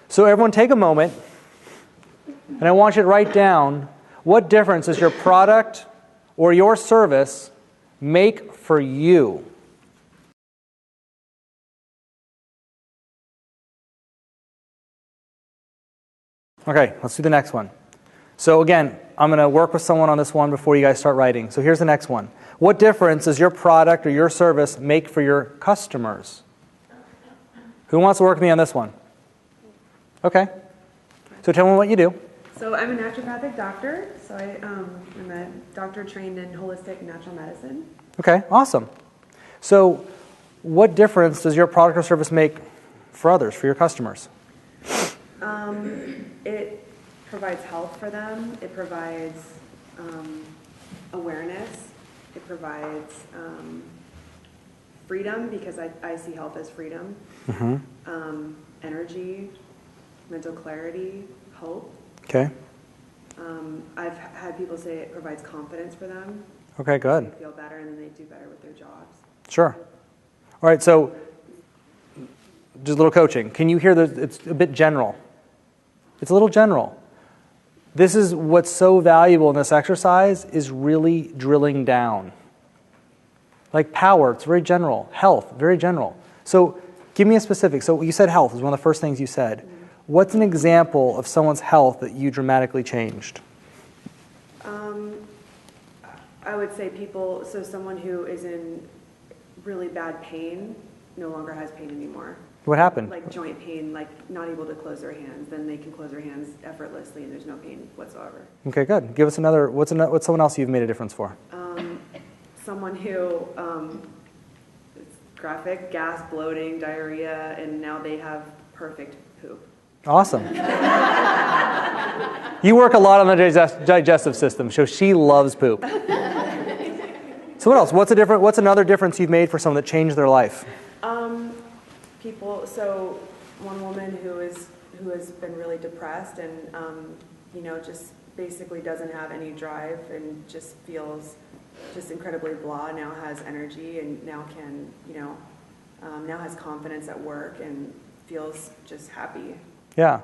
So everyone take a moment, and I want you to write down, what difference does your product or your service make for you? Okay, let's do the next one. So again, I'm going to work with someone on this one before you guys start writing. So here's the next one. What difference does your product or your service make for your customers? Who wants to work with me on this one? Okay. So tell me what you do. So I'm a naturopathic doctor. So I'm a doctor trained in holistic natural medicine. Okay, awesome. So what difference does your product or service make for others, for your customers? It provides health for them. It provides awareness. It provides freedom, because I see health as freedom. Mm-hmm. Energy, mental clarity, hope. Okay. I've had people say it provides confidence for them. Okay, good. They feel better, and then they do better with their jobs. Sure. All right, so just a little coaching. Can you hear it's a bit general? It's a little general. This is what's so valuable in this exercise, is really drilling down. Like power, it's very general. Health, very general. So give me a specific. So you said health is one of the first things you said. Mm-hmm. What's an example of someone's health that you dramatically changed? I would say someone who is in really bad pain no longer has pain anymore. What happened? Like joint pain, like not able to close their hands. Then they can close their hands effortlessly, and there's no pain whatsoever. Okay, good. Give us another. What's someone else you've made a difference for? Someone who, it's graphic, gas, bloating, diarrhea, and now they have perfect poop. Awesome. You work a lot on the digestive system, so she loves poop. So what else? What's another difference you've made for someone that changed their life? So one woman who has been really depressed and just basically doesn't have any drive and just feels just incredibly blah, now has energy and now can now has confidence at work and feels just happy. Yeah.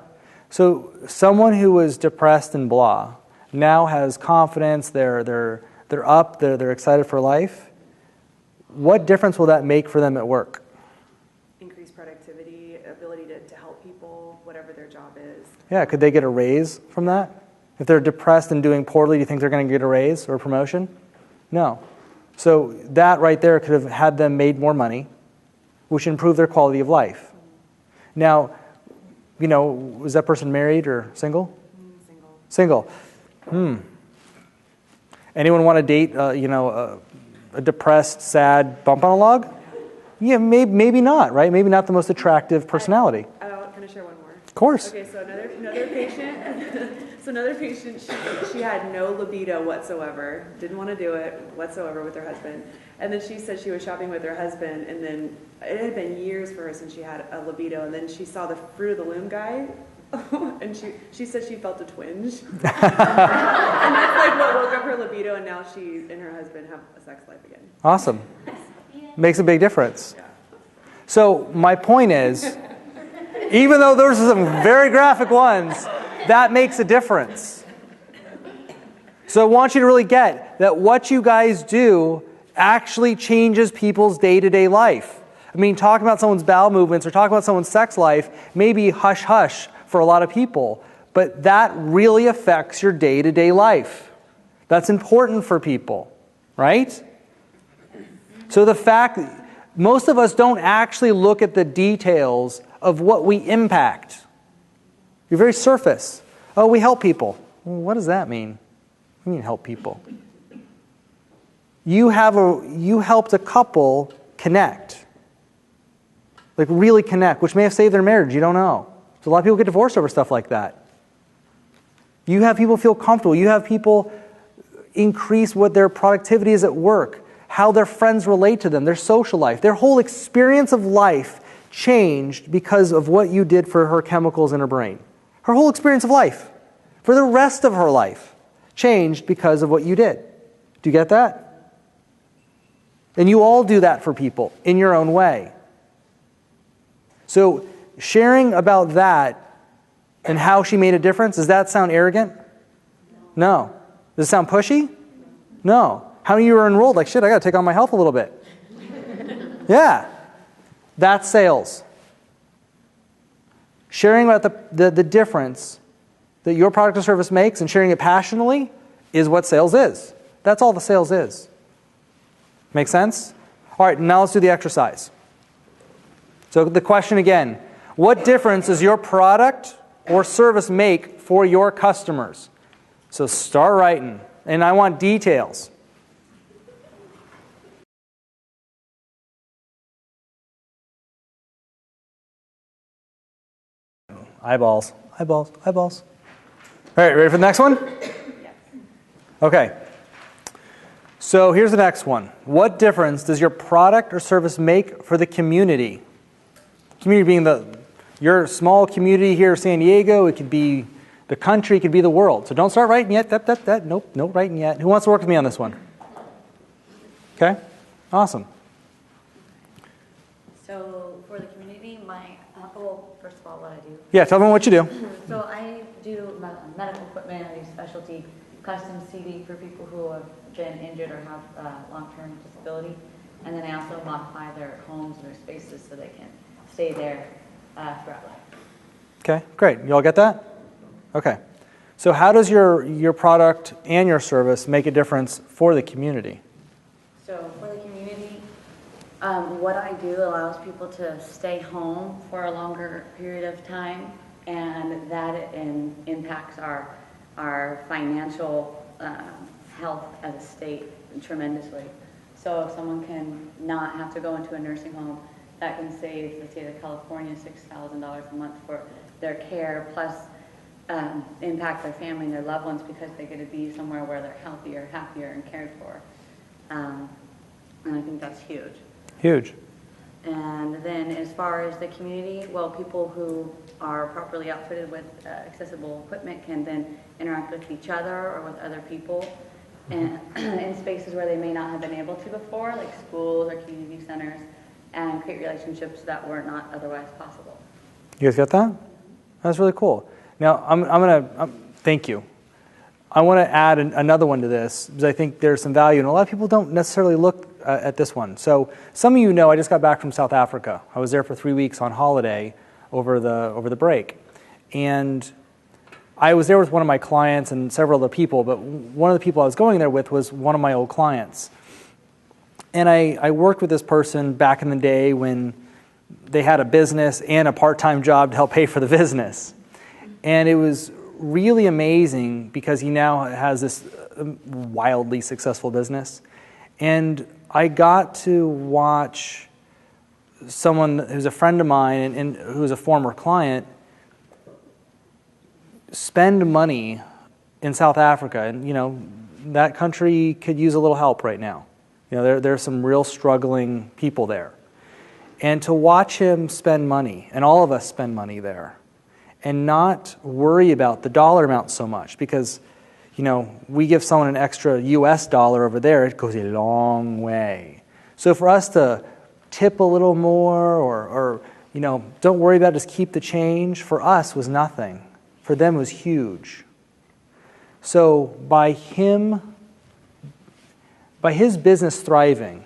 So someone who was depressed and blah now has confidence. They're up. They're excited for life. What difference will that make for them at work? Increased productivity, ability to help people, whatever their job is. Yeah. Could they get a raise from that? If they're depressed and doing poorly, do you think they're going to get a raise or a promotion? No. So that right there could have had them made more money, which improved their quality of life. Now, was that person married or single? Single. Anyone want to date, a depressed, sad bump on a log? Yeah, maybe not, right? Maybe not the most attractive personality. Can I share one more? Of course. Okay, so another patient. She had no libido whatsoever. Didn't want to do it whatsoever with her husband. And then she said she was shopping with her husband, and then it had been years for her since she had a libido. And then she saw the Fruit of the Loom guy, and she said she felt a twinge. And that's like what woke up her libido, and now she and her husband have a sex life again. Awesome. Makes a big difference. Yeah. So my point is, even though those are some very graphic ones, that makes a difference. So I want you to really get that what you guys do actually changes people's day-to-day life. I mean, talking about someone's bowel movements or talking about someone's sex life may be hush-hush for a lot of people, but that really affects your day-to-day life. That's important for people, right? So the fact that most of us don't actually look at the details of what we impact. You're very surface. Oh, we help people. Well, what does that mean? What do you mean help people? You helped a couple connect. Like really connect, which may have saved their marriage. You don't know. So a lot of people get divorced over stuff like that. You have people feel comfortable. You have people increase what their productivity is at work, how their friends relate to them, their social life. Their whole experience of life changed because of what you did for her chemicals in her brain. Her whole experience of life, for the rest of her life, changed because of what you did. Do you get that? And you all do that for people in your own way. So sharing about that and how she made a difference, does that sound arrogant? No. Does it sound pushy? No. How many of you are enrolled? Like, shit, I got to take on my health a little bit. Yeah. That's sales. Sharing about the difference that your product or service makes and sharing it passionately is what sales is. That's all the sales is. Make sense? All right, now let's do the exercise. So the question again, what difference does your product or service make for your customers? So start writing, and I want details. Eyeballs, eyeballs, eyeballs. All right, ready for the next one? Okay. So here's the next one. What difference does your product or service make for the community? Community being your small community here in San Diego. It could be the country. It could be the world. So don't start writing yet. Nope, no writing yet. Who wants to work with me on this one? Okay, awesome. So for the community, well, first of all, what I do. Yeah, tell them what you do. So I do medical equipment, I do specialty custom CD for people who have been injured or have long-term disability. And then I also modify their homes and their spaces so they can stay there throughout life. Okay, great. You all get that? Okay. So how does your product and your service make a difference for the community? So for the community, what I do allows people to stay home for a longer period of time, and that impacts our financial health as a state tremendously. So if someone can not have to go into a nursing home, that can save the state of California $6,000 a month for their care, plus impact their family and their loved ones because they get to be somewhere where they're healthier, happier, and cared for. And I think that's huge. Huge. And then as far as the community, well, people who are properly outfitted with accessible equipment can then interact with each other or with other people and in spaces where they may not have been able to before, like schools or community centers, and create relationships that were not otherwise possible. You guys got that? That's really cool. Now, I'm going to thank you. I want to add another one to this because I think there's some value, and a lot of people don't necessarily look at this one. So some of you know I just got back from South Africa. I was there for 3 weeks on holiday over the break. And I was there with one of my clients and several other people, but one of the people I was going there with was one of my old clients. And I worked with this person back in the day when they had a business and a part-time job to help pay for the business. And it was really amazing because he now has this wildly successful business. And I got to watch someone who's a friend of mine and who's a former client spend money in South Africa. And, you know, that country could use a little help right now. You know, there's some real struggling people there. And to watch him spend money, and all of us spend money there, and not worry about the dollar amount so much because, you know, we give someone an extra US dollar over there, it goes a long way. So for us to tip a little more or you know, don't worry about it, just keep the change, for us was nothing. For them it was huge. So by his business thriving,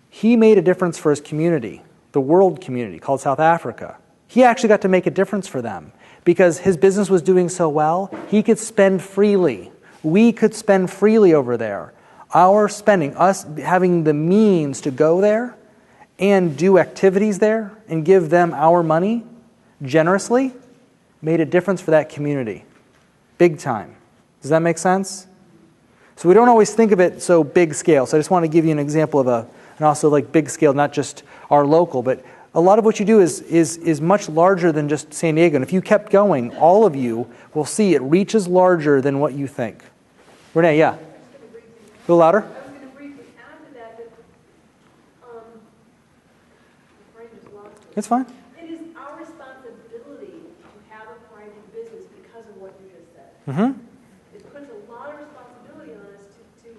he made a difference for his community, the world community called South Africa. He actually got to make a difference for them because his business was doing so well, he could spend freely. We could spend freely over there. Our spending, us having the means to go there and do activities there and give them our money generously, made a difference for that community. Big time. Does that make sense? So we don't always think of it so big scale. So I just want to give you an example of and also like big scale, not just our local, but a lot of what you do is much larger than just San Diego. And if you kept going, all of you will see it reaches larger than what you think. Renee, yeah? A little louder? I was going to briefly add to that, my brain just lost it. It's fine. It is our responsibility to have a thriving business because of what you just said. Mm-hmm. It puts a lot of responsibility on us to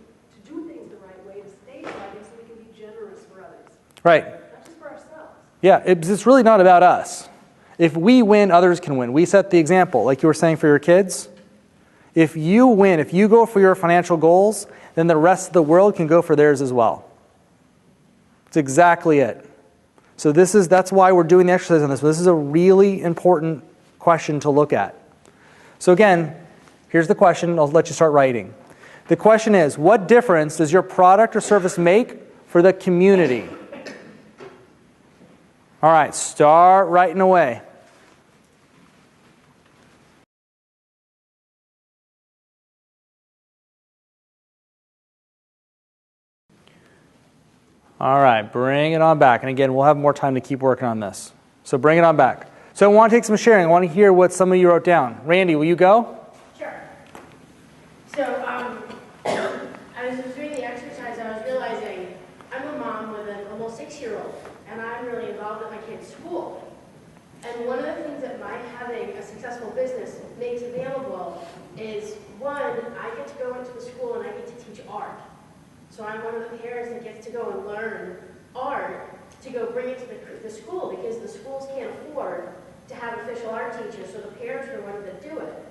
do things the right way, to stay thriving so we can be generous for others. Right. Not just for ourselves. Yeah, it's really not about us. If we win, others can win. We set the example, like you were saying for your kids. If you win, if you go for your financial goals, then the rest of the world can go for theirs as well. That's exactly it. So that's why we're doing the exercise on this. This is a really important question to look at. So again, here's the question. I'll let you start writing. The question is, what difference does your product or service make for the community? All right, start writing away. All right, bring it on back. And again, we'll have more time to keep working on this. So bring it on back. So I want to take some sharing. I want to hear what some of you wrote down. Randy, will you go? Sure. So I was doing the exercise, I was realizing I'm a mom with an almost 6-year-old, and I'm really involved in my kids' school. And one of the things that my having a successful business makes available is, one, I get to go into the school and I get to teach art. So I'm one of the parents that gets to go and learn art to go bring it to the school, because the schools can't afford to have official art teachers, so the parents are the ones that do it.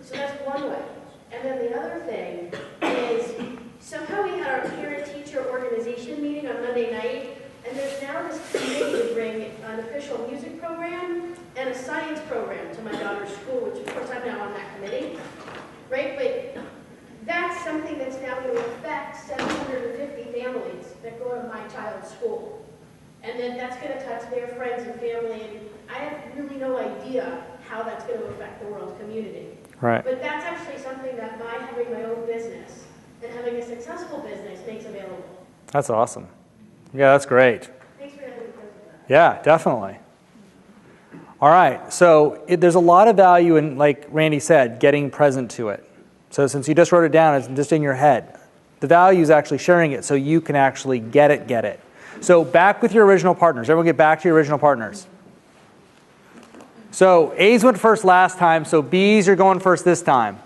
So that's one way. And then the other thing is, somehow we had our parent-teacher organization meeting on Monday night, and there's now this committee to bring an official music program and a science program to my daughter's school, which of course I'm now on that committee, right? But that's something that's now going to affect 750 families that go to my child's school. And then that's going to touch their friends and family, and I have really no idea how that's going to affect the world community. Right. But that's actually something that my having my own business and having a successful business makes available. That's awesome. Yeah, that's great. Thanks for having me present that. Yeah, definitely. All right, so there's a lot of value in, like Randy said, getting present to it. So since you just wrote it down, it's just in your head. The value is actually sharing it so you can actually get it. So back with your original partners. Everyone get back to your original partners. So A's went first last time, so B's are going first this time.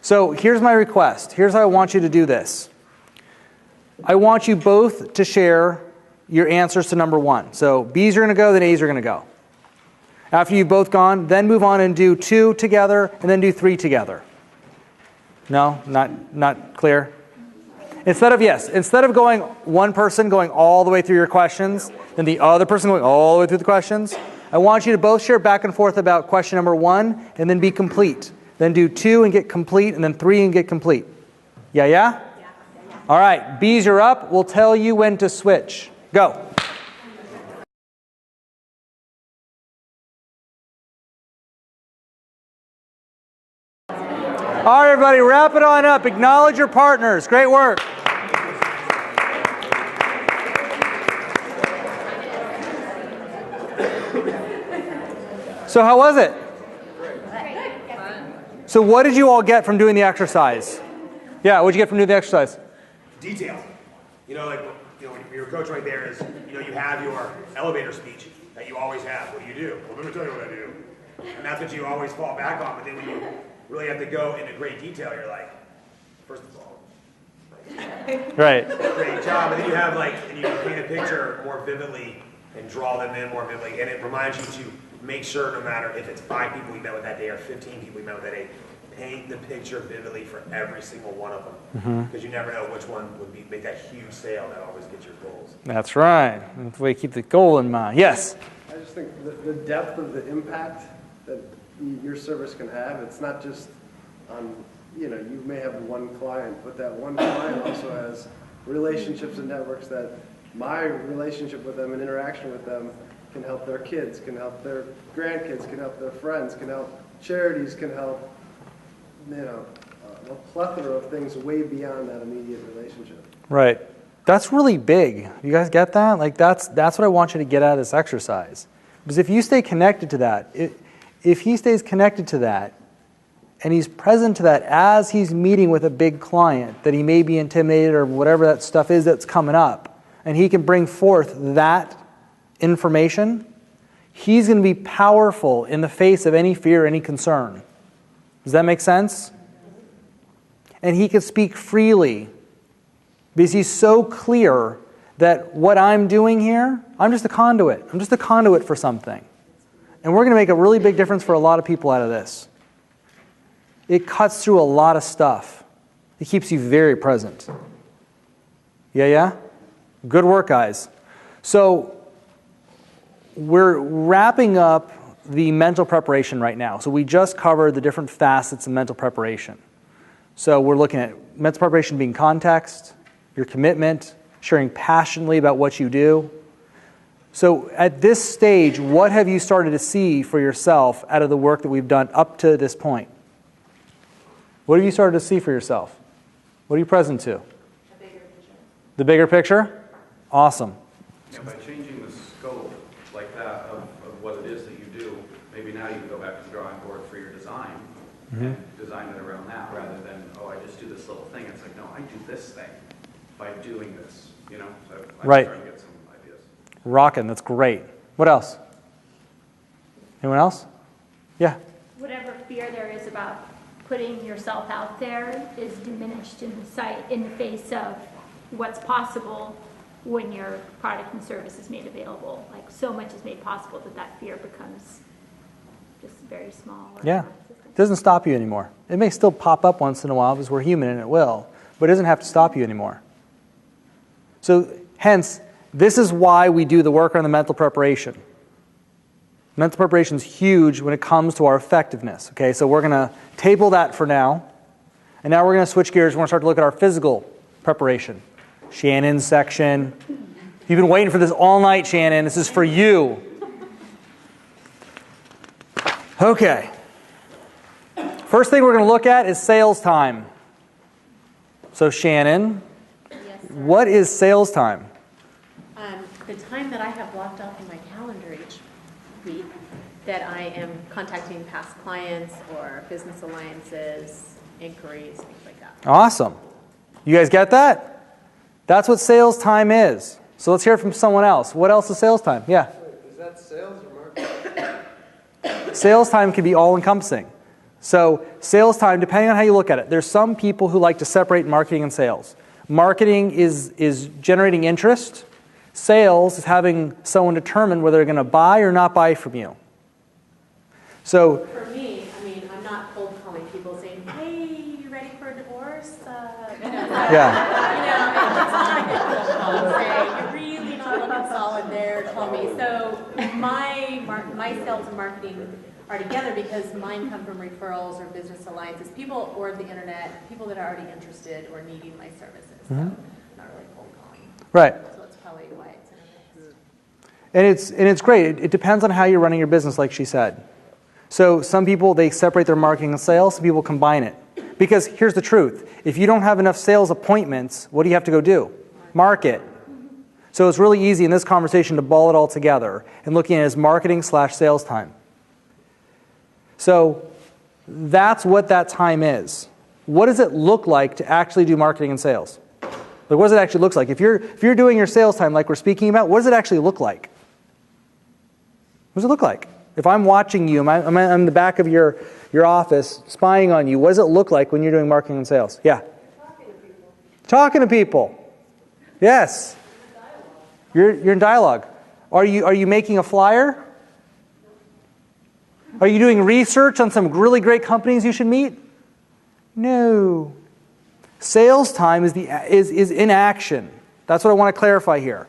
So here's my request. Here's how I want you to do this. I want you both to share your answers to number 1. So B's are going to go, then A's are going to go. After you've both gone, then move on and do 2 together, and then do 3 together. No? Not clear? Instead of going one person going all the way through your questions, then the other person going all the way through the questions, I want you to both share back and forth about question number 1, and then be complete. Then do 2 and get complete, and then 3 and get complete. Yeah? All right, B's are up. We'll tell you when to switch. Go. All right, everybody, wrap it on up. Acknowledge your partners. Great work. So how was it? So what did you all get from doing the exercise? Yeah, what did you get from doing the exercise? Detail. When your coach right there is, you have your elevator speech that you always have. What do you do? Well, let me tell you what I do. And that's what you always fall back on. But then when you really have to go into great detail, you're like, first of all, right. Great job. And then you have and you paint a picture more vividly and draw them in more vividly. And it reminds you to make sure, no matter if it's 5 people you met with that day or 15 people you met with that day, paint the picture vividly for every single one of them. Because you never know which one would make that huge sale that always gets your goals. That's right. That's the way you keep the goal in mind. Yes? I just think the depth of the impact that your service can have, it's not just on, you may have one client, but that one client also has relationships and networks that my relationship with them and interaction with them can help their kids, can help their grandkids, can help their friends, can help charities, can help, a plethora of things way beyond that immediate relationship. Right. That's really big. You guys get that? That's what I want you to get out of this exercise. Because if you stay connected to that, if he stays connected to that, and he's present to that as he's meeting with a big client that he may be intimidated or whatever that stuff is that's coming up, and he can bring forth that information, he's going to be powerful in the face of any fear, any concern. Does that make sense? And he can speak freely because he's so clear that what I'm doing here, I'm just a conduit. I'm just a conduit for something. And we're going to make a really big difference for a lot of people out of this. It cuts through a lot of stuff. It keeps you very present. Yeah? Good work, guys. So we're wrapping up the mental preparation right now. So we just covered the different facets of mental preparation. So we're looking at mental preparation being context, your commitment, sharing passionately about what you do. So at this stage, what have you started to see for yourself out of the work that we've done up to this point? What have you started to see for yourself? What are you present to? The bigger picture. The bigger picture? Awesome. Yeah, by changing the scope like that of what it is that you do, maybe now you can go back to the drawing board for your design and design it around that rather than, oh, I just do this little thing. It's like, no, I do this thing by doing this, you know? So I'm Right. trying to get some ideas. Rockin', that's great. What else? Anyone else? Yeah. Whatever fear there is about putting yourself out there is diminished in the face of what's possible when your product and service is made available. Like, so much is made possible that fear becomes just very small. Yeah. It doesn't stop you anymore. It may still pop up once in a while because we're human and it will, but it doesn't have to stop you anymore. So, hence, this is why we do the work on the mental preparation. Mental preparation is huge when it comes to our effectiveness. Okay, so we're going to table that for now. And now we're going to switch gears. We're going to start to look at our physical preparation. Shannon's section. You've been waiting for this all night, Shannon. This is for you. Okay. First thing we're going to look at is sales time. So Shannon, what is sales time? The time that I have blocked off in my calendar each week that I am contacting past clients or business alliances, inquiries, things like that. Awesome. You guys get that? That's what sales time is. So let's hear it from someone else. What else is sales time? Yeah. Is that sales or marketing? Sales time can be all-encompassing. So sales time, depending on how you look at it, there's some people who like to separate marketing and sales. Marketing is generating interest. Sales is having someone determine whether they're going to buy or not buy from you. So for me, I mean, I'm not cold calling people saying, "Hey, you ready for a divorce?" You're really not looking solid there. Call me. So my sales and marketing are together because mine come from referrals or business alliances, people or the internet, people that are already interested or needing my services. So not really cold calling. Right. So that's probably why it's internet. And it's great. It depends on how you're running your business, like she said. So some people, they separate their marketing and sales. Some people combine it. Because here's the truth. If you don't have enough sales appointments, what do you have to go do? Market. So it's really easy in this conversation to ball it all together and looking at it as marketing/sales time. So that's what that time is. What does it look like to actually do marketing and sales? Like, what does it actually look like? If you're doing your sales time like we're speaking about, what does it actually look like? What does it look like? If I'm watching you, I'm in the back of your office spying on you, what does it look like when you're doing marketing and sales? Yeah? Talking to people. Talking to people. Yes. You're in dialogue. Are you making a flyer? Are you doing research on some really great companies you should meet? No. Sales time is in action. That's what I want to clarify here.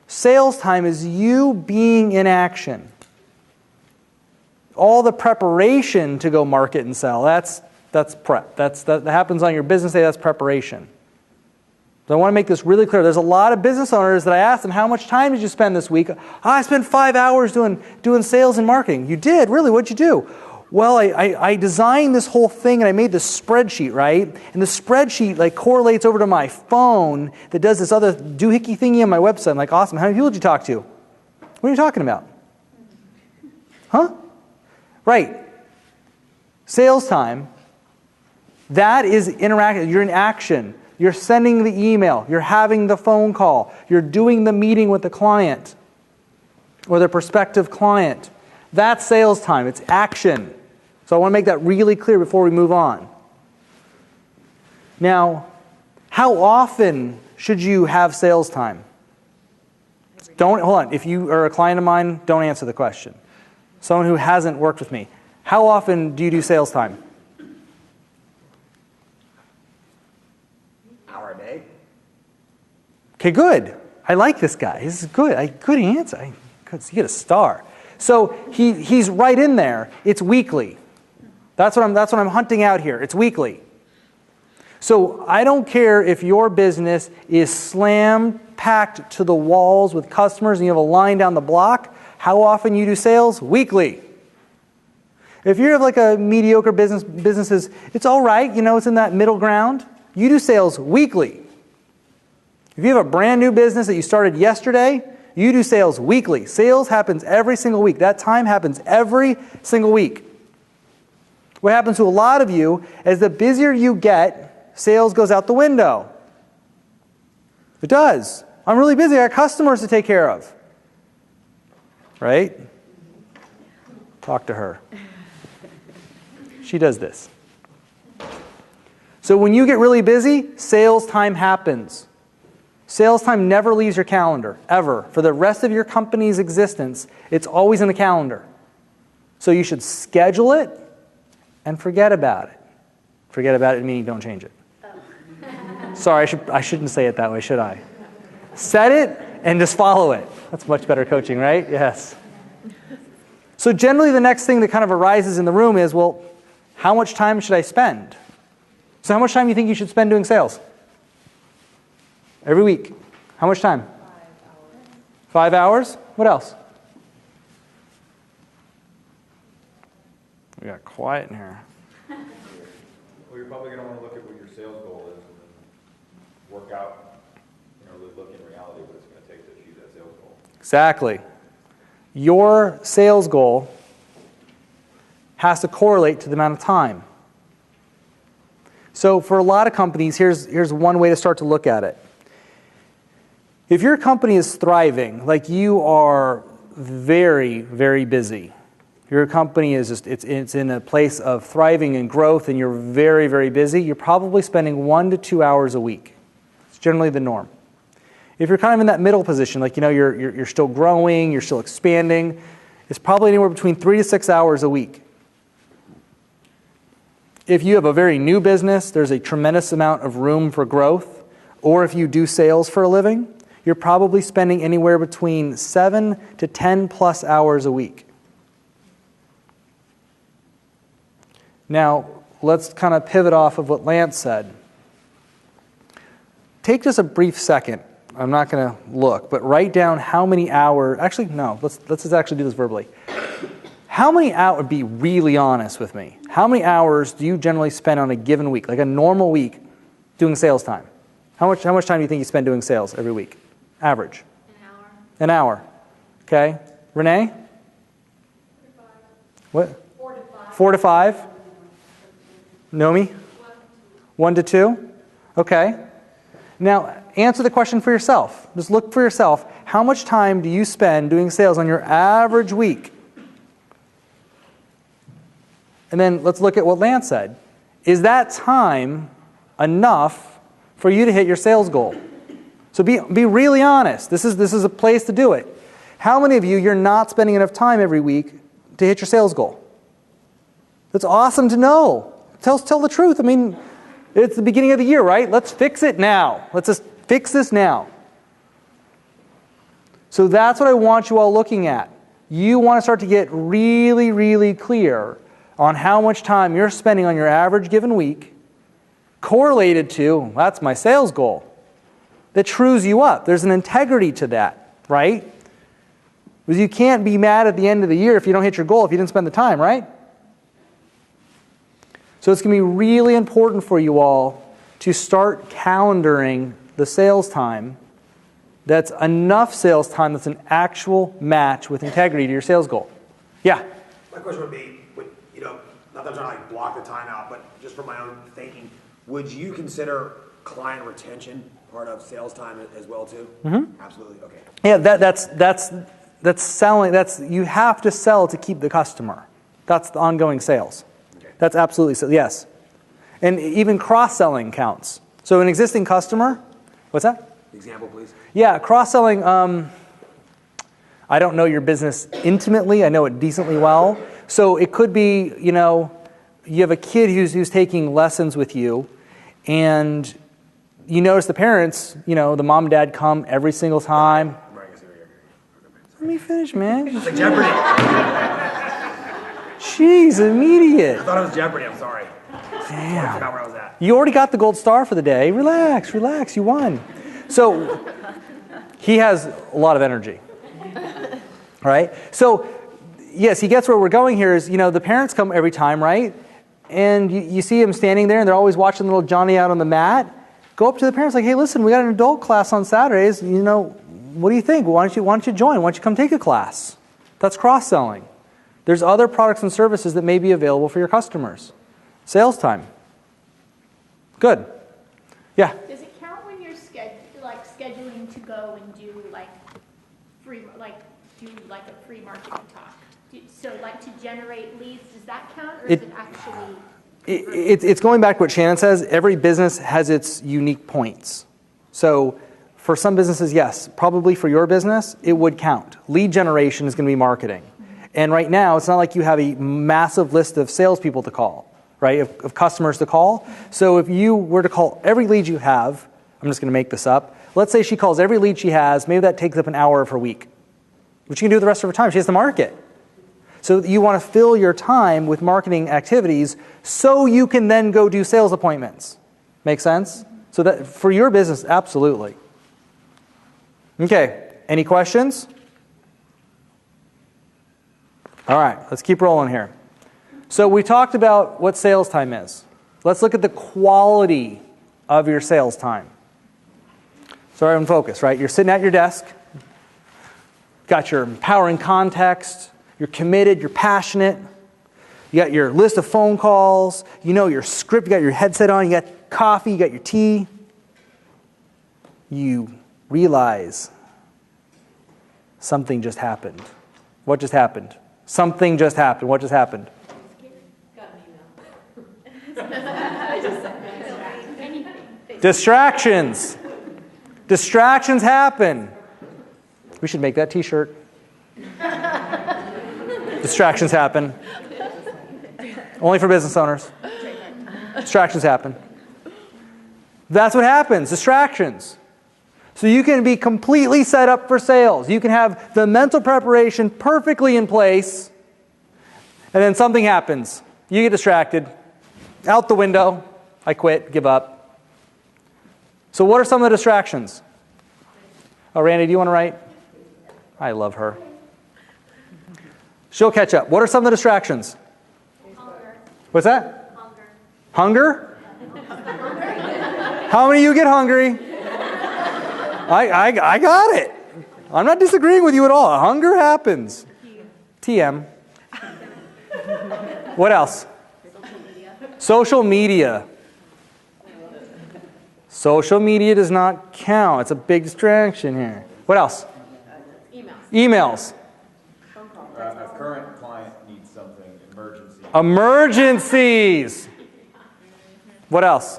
Sales time is you being in action. All the preparation to go market and sell, that's prep. That happens on your business day, that's preparation. So I want to make this really clear. There's a lot of business owners that I asked them, how much time did you spend this week? I spent 5 hours doing sales and marketing. You did? Really? What'd you do? Well, I designed this whole thing and I made this spreadsheet, right? And the spreadsheet correlates over to my phone that does this other doohickey thingy on my website. I'm like, awesome. How many people did you talk to? What are you talking about? Huh? Right. Sales time, that is interactive. You're in action. You're sending the email. You're having the phone call. You're doing the meeting with the client or the prospective client. That's sales time. It's action. So I want to make that really clear before we move on. Now, how often should you have sales time? Don't, hold on. If you are a client of mine, don't answer the question. Someone who hasn't worked with me. How often do you do sales time? Hour a day. Okay, good. I like this guy. This is good. Good answer. You get a star. So he's right in there. It's weekly. That's what I'm hunting out here. It's weekly. So I don't care if your business is slam packed to the walls with customers and you have a line down the block. How often you do sales? Weekly. If you have like a mediocre businesses, it's all right. It's in that middle ground. You do sales weekly. If you have a brand new business that you started yesterday, you do sales weekly. Sales happens every single week. That time happens every single week. What happens to a lot of you is the busier you get, sales goes out the window. It does. I'm really busy. I got customers to take care of. Right? Talk to her. She does this. So when you get really busy, sales time happens. Sales time never leaves your calendar, ever. For the rest of your company's existence, it's always in the calendar. So you should schedule it and forget about it. Forget about it meaning don't change it. Sorry, I shouldn't say it that way, should I? Set it and just follow it. That's much better coaching, right? Yes. So generally the next thing that kind of arises in the room is, well, how much time should I spend? So how much time do you think you should spend doing sales? Every week. How much time? 5 hours. What else? We got quiet in here. Well, you're probably going to want to look at what your sales goal is and then work out, look in reality what it's going to take to achieve that sales goal. Exactly. Your sales goal has to correlate to the amount of time. So for a lot of companies, here's one way to start to look at it. If your company is thriving, like you are very, very busy, your company is it's in a place of thriving and growth and you're very, very busy, you're probably spending 1 to 2 hours a week. It's generally the norm. If you're kind of in that middle position, like you're still growing, you're still expanding, it's probably anywhere between 3 to 6 hours a week. If you have a very new business, there's a tremendous amount of room for growth, or if you do sales for a living, you're probably spending anywhere between 7 to 10 plus hours a week. Now, let's kind of pivot off of what Lance said. Take just a brief second. I'm not going to look, but write down how many hours. Actually, no. Let's just actually do this verbally. How many hours? Be really honest with me. How many hours do you generally spend on a given week, like a normal week, doing sales time? How much time do you think you spend doing sales every week? Average. An hour. Okay. Renee? 45. What? 4 to 5. 4 to 5. Nomi? 1 to 2. Okay. Now, answer the question for yourself. Just look for yourself. How much time do you spend doing sales on your average week? And then let's look at what Lance said. Is that time enough for you to hit your sales goal? So be really honest. This is a place to do it. How many of you're not spending enough time every week to hit your sales goal? That's awesome to know. Tell the truth. I mean, it's the beginning of the year, right? Let's fix it now. Let's just fix this now. So that's what I want you all looking at. You want to start to get really, really clear on how much time you're spending on your average given week, correlated to, that's my sales goal. That trues you up. There's an integrity to that, right? Because you can't be mad at the end of the year if you don't hit your goal, if you didn't spend the time, right? So it's going to be really important for you all to start calendaring the sales time that's enough sales time that's an actual match with integrity to your sales goal. Yeah? My question would be, not that I'm trying to block the time out, but just from my own thinking, would you consider client retention part of sales time as well too? Mm-hmm. Absolutely. Okay. Yeah, that's selling. You have to sell to keep the customer. That's the ongoing sales. Okay. That's absolutely so. Yes, and even cross-selling counts. So an existing customer, what's that? Example, please. Yeah, cross-selling. I don't know your business intimately. I know it decently well. So it could be, you have a kid who's taking lessons with you, and you notice the parents, the mom and dad come every single time. Let me finish, man. It's like Jeopardy. Jeez, immediate. I thought it was Jeopardy. I'm sorry. Damn. I forgot where I was at. You already got the gold star for the day. Relax, you won. So he has a lot of energy, right? So yes, he gets where we're going here is, the parents come every time, right? And you see him standing there and they're always watching little Johnny out on the mat. Go up to the parents like, hey, listen, we got an adult class on Saturdays. What do you think? Why don't you join? Why don't you come take a class? That's cross-selling. There's other products and services that may be available for your customers. Sales time. Good. Yeah? Does it count when you're scheduling to go and do a free marketing talk? So to generate leads, does that count, or is it actually? It's going back to what Shannon says. Every business has its unique points. So for some businesses, yes. Probably for your business, it would count. Lead generation is going to be marketing. And right now, it's not like you have a massive list of salespeople to call, right, of customers to call. So if you were to call every lead you have, I'm just going to make this up. Let's say she calls every lead she has. Maybe that takes up an hour of her week. But she can do the rest of her time. She has to market. So you want to fill your time with marketing activities so you can then go do sales appointments. Make sense? So that for your business, absolutely. Okay, any questions? All right, let's keep rolling here. So we talked about what sales time is. Let's look at the quality of your sales time. So everyone focus, right? You're sitting at your desk, got your empowering context, you're committed, you're passionate, you got your list of phone calls, your script, you got your headset on, you got coffee, you got your tea. You realize something just happened. What just happened? Something just happened. What just happened? Distractions. Distractions happen. We should make that t-shirt. Distractions happen. Only for business owners. Distractions happen. That's what happens, distractions. So you can be completely set up for sales. You can have the mental preparation perfectly in place, and then something happens. You get distracted. Out the window. I quit, give up. So what are some of the distractions? Oh, Randy, do you want to write? I love her. She'll catch up. What are some of the distractions? Hunger. What's that? Hunger. Hunger? How many of you get hungry? I got it. I'm not disagreeing with you at all. Hunger happens. TM. What else? Social media. Social media does not count. It's a big distraction here. What else? Emails. A current client needs something, emergency. Emergencies. What else?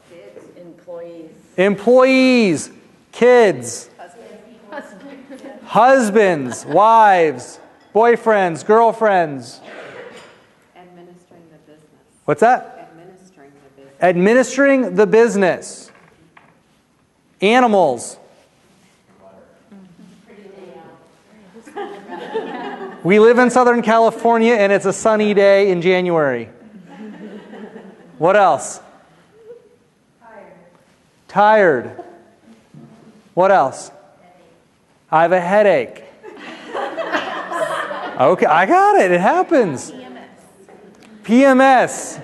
Kids, employees. Employees. Kids. Husbands. Wives. Boyfriends. Girlfriends. Administering the business. What's that? Administering the business. Administering the business. Animals. We live in Southern California and it's a sunny day in January. What else? Tired. What else? I have a headache. Okay, I got it. It happens. PMS.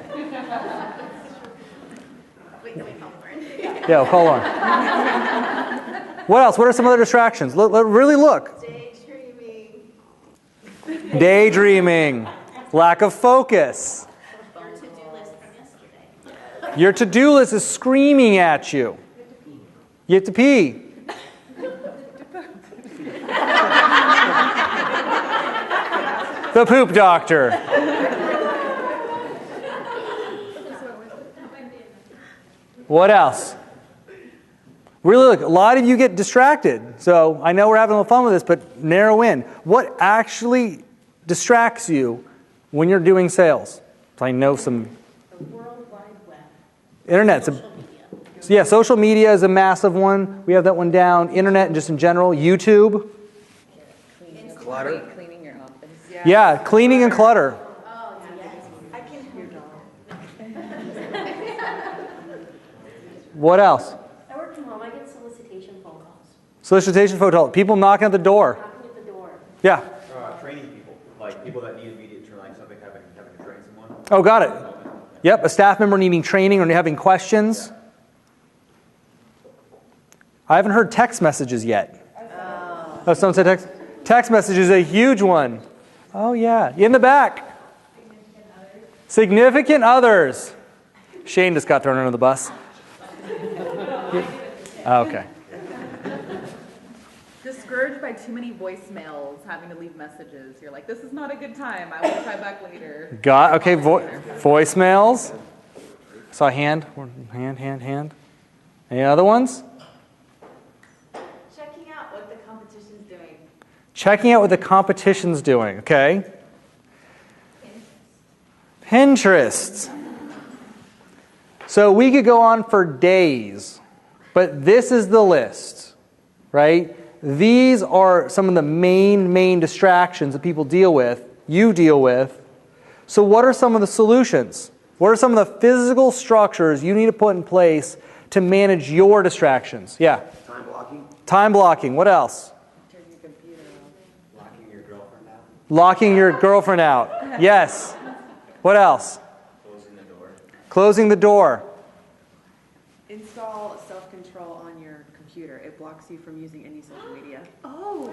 Yeah, we'll call on. What else? What are some other distractions? Really look. Daydreaming. Lack of focus. Your to-do list is screaming at you. You have to pee. The poop doctor. What else? Really look, a lot of you get distracted. So I know we're having a little fun with this, but narrow in. What actually distracts you when you're doing sales? So I know some... The World Wide Web. Internet's Social media. So yeah, social media is a massive one. We have that one down. Internet and just in general. YouTube. Clutter. Cleaning your office. Yeah, cleaning and clutter. Oh, yes. I can hear What else? I work from home. I get solicitation phone calls. Solicitation phone calls. People knocking at the door. Knocking at the door. Yeah. Training people, like people that need immediate training, like something having to train someone. Oh, got it. Yep, a staff member needing training or having questions. I haven't heard text messages yet. Oh, someone said text? Text message is a huge one. Oh, yeah. In the back. Significant others. Shane just got thrown under the bus. Okay. Discouraged by too many voicemails, having to leave messages. You're like, this is not a good time. I will try back later. Got, okay, voicemails. Saw a hand. Hand. Any other ones? Checking out what the competition's doing. Checking out what the competition's doing, okay? Pinterest. So we could go on for days, but this is the list, right? These are some of the main distractions that people deal with, you deal with. So what are some of the solutions? What are some of the physical structures you need to put in place to manage your distractions? Yeah. Time blocking. Time blocking. What else? Turn your computer off. Locking your girlfriend out. Locking your girlfriend out. Yes. What else? Closing the door. Closing the door. Install self-control on your computer. It blocks you from using any social media. Oh.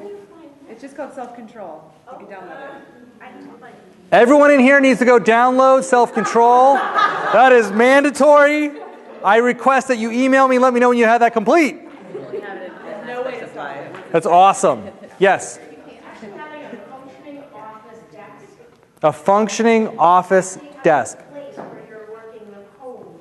It's just called self-control. You can download it. Everyone in here needs to go download self-control. That is mandatory. I request that you email me and let me know when you have that complete. No way to stop it. That's awesome. Yes. Having a functioning office desk. A functioning office desk. Place where you're working with homes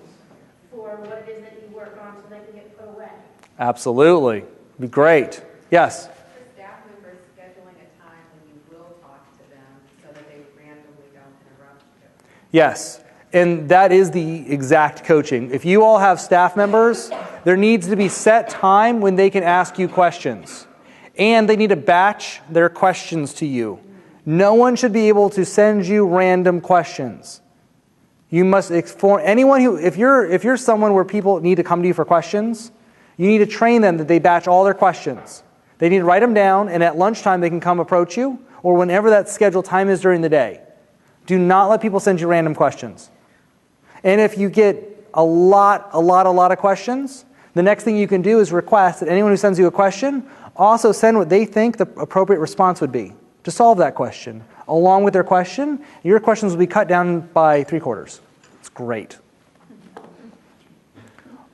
for what it is that you work on so they can get put away. Absolutely. Be great. Yes. For staff members, scheduling a time when you will talk to them so that they randomly don't interrupt you. Yes. And that is the exact coaching. If you all have staff members, there needs to be set time when they can ask you questions. And they need to batch their questions to you. No one should be able to send you random questions. You must inform anyone who, if you're someone where people need to come to you for questions, you need to train them that they batch all their questions. They need to write them down, and at lunchtime they can come approach you, or whenever that scheduled time is during the day. Do not let people send you random questions. And if you get a lot of questions, the next thing you can do is request that anyone who sends you a question also send what they think the appropriate response would be to solve that question. Along with their question, your questions will be cut down by 3/4. It's great.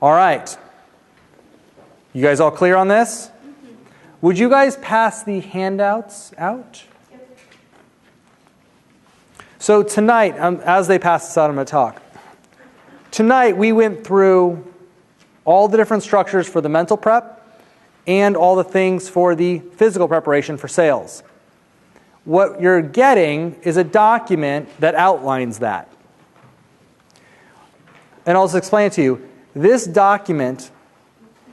All right. You guys all clear on this? Would you guys pass the handouts out? So tonight, as they pass this out, I'm going to talk. Tonight, we went through all the different structures for the mental prep and all the things for the physical preparation for sales. What you're getting is a document that outlines that. And I'll just explain it to you. This document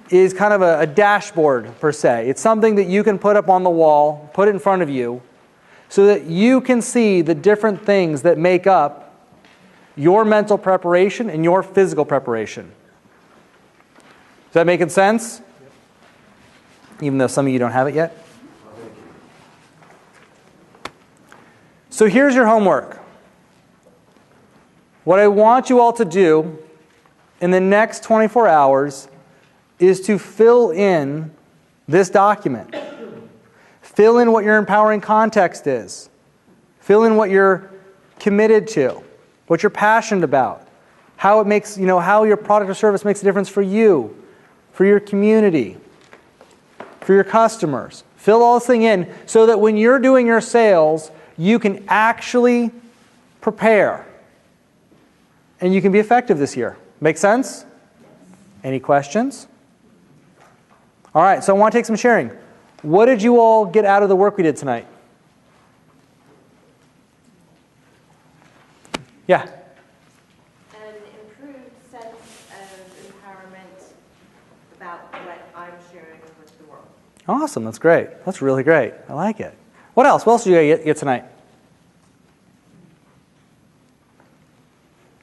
is kind of a dashboard, per se. It's something that you can put up on the wall, put it in front of you, so that you can see the different things that make up your mental preparation and your physical preparation. Is that making sense? Even though some of you don't have it yet. So here's your homework. What I want you all to do in the next 24 hours is to fill in this document. Fill in what your empowering context is. Fill in what you're committed to, what you're passionate about, how it makes, how your product or service makes a difference for you, for your community, for your customers. Fill all this thing in so that when you're doing your sales, you can actually prepare. And you can be effective this year. Make sense? Any questions? All right, so I want to take some sharing. What did you all get out of the work we did tonight? Yeah. An improved sense of empowerment about what I'm sharing with the world. Awesome, that's great. That's really great. I like it. What else? What else did you get tonight?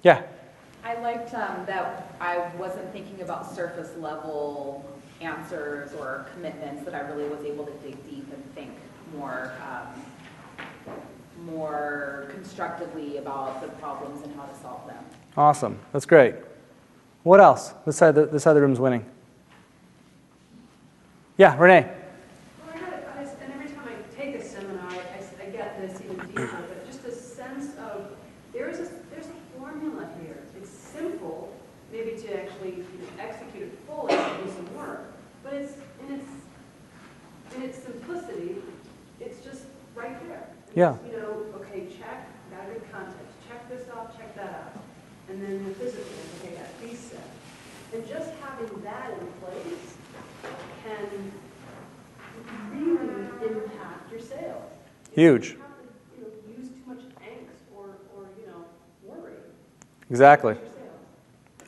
Yeah. I liked that I wasn't thinking about surface level answers or commitments, that I really was able to dig deep and think more constructively about the problems and how to solve them. Awesome. That's great. What else? This side of the room's winning. Yeah, Renee. Well, and every time I take a seminar, I get this even deeper, but just a sense of there's a formula here. It's simple, maybe to actually execute it fully and do some work, but it's in its simplicity, it's just right there. Yeah. It's, okay, check, got a good context, check this off, check that out. And then the physical, okay, got these set. And just having that in place can really impact your sales. Huge. You don't have to use too much angst or worry. Exactly. About your sales.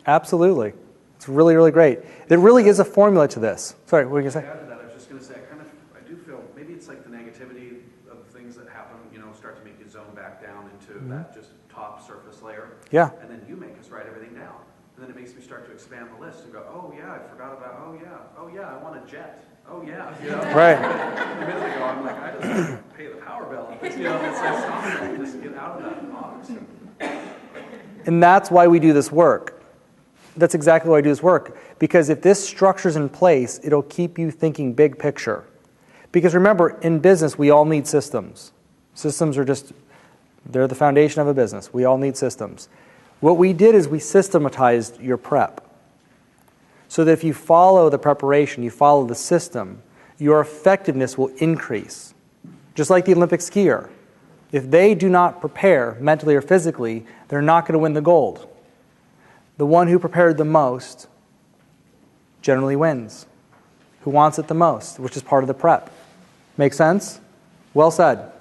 Absolutely. It's really, really great. There really is a formula to this. Sorry, what were you going to say? To add to that, I was just going to say, I do feel, maybe it's like the negativity of things that happen, start to make you zone back down into that just top surface layer. Yeah. And then you make us write everything down. And then it makes me start to expand the list and go, oh yeah, I forgot about, oh yeah, I want a jet. Oh yeah. Right. A minute ago, I'm like, I just want to pay the power bill. It's like, stop it, just get out of that box. And that's why we do this work. That's exactly why I do this work. Because if this structure's in place, it'll keep you thinking big picture. Because remember, in business, we all need systems. Systems are they're the foundation of a business. We all need systems. What we did is we systematized your prep. So that if you follow the preparation, you follow the system, your effectiveness will increase. Just like the Olympic skier. If they do not prepare mentally or physically, they're not going to win the gold. The one who prepared the most generally wins. Who wants it the most, which is part of the prep. Make sense? Well said.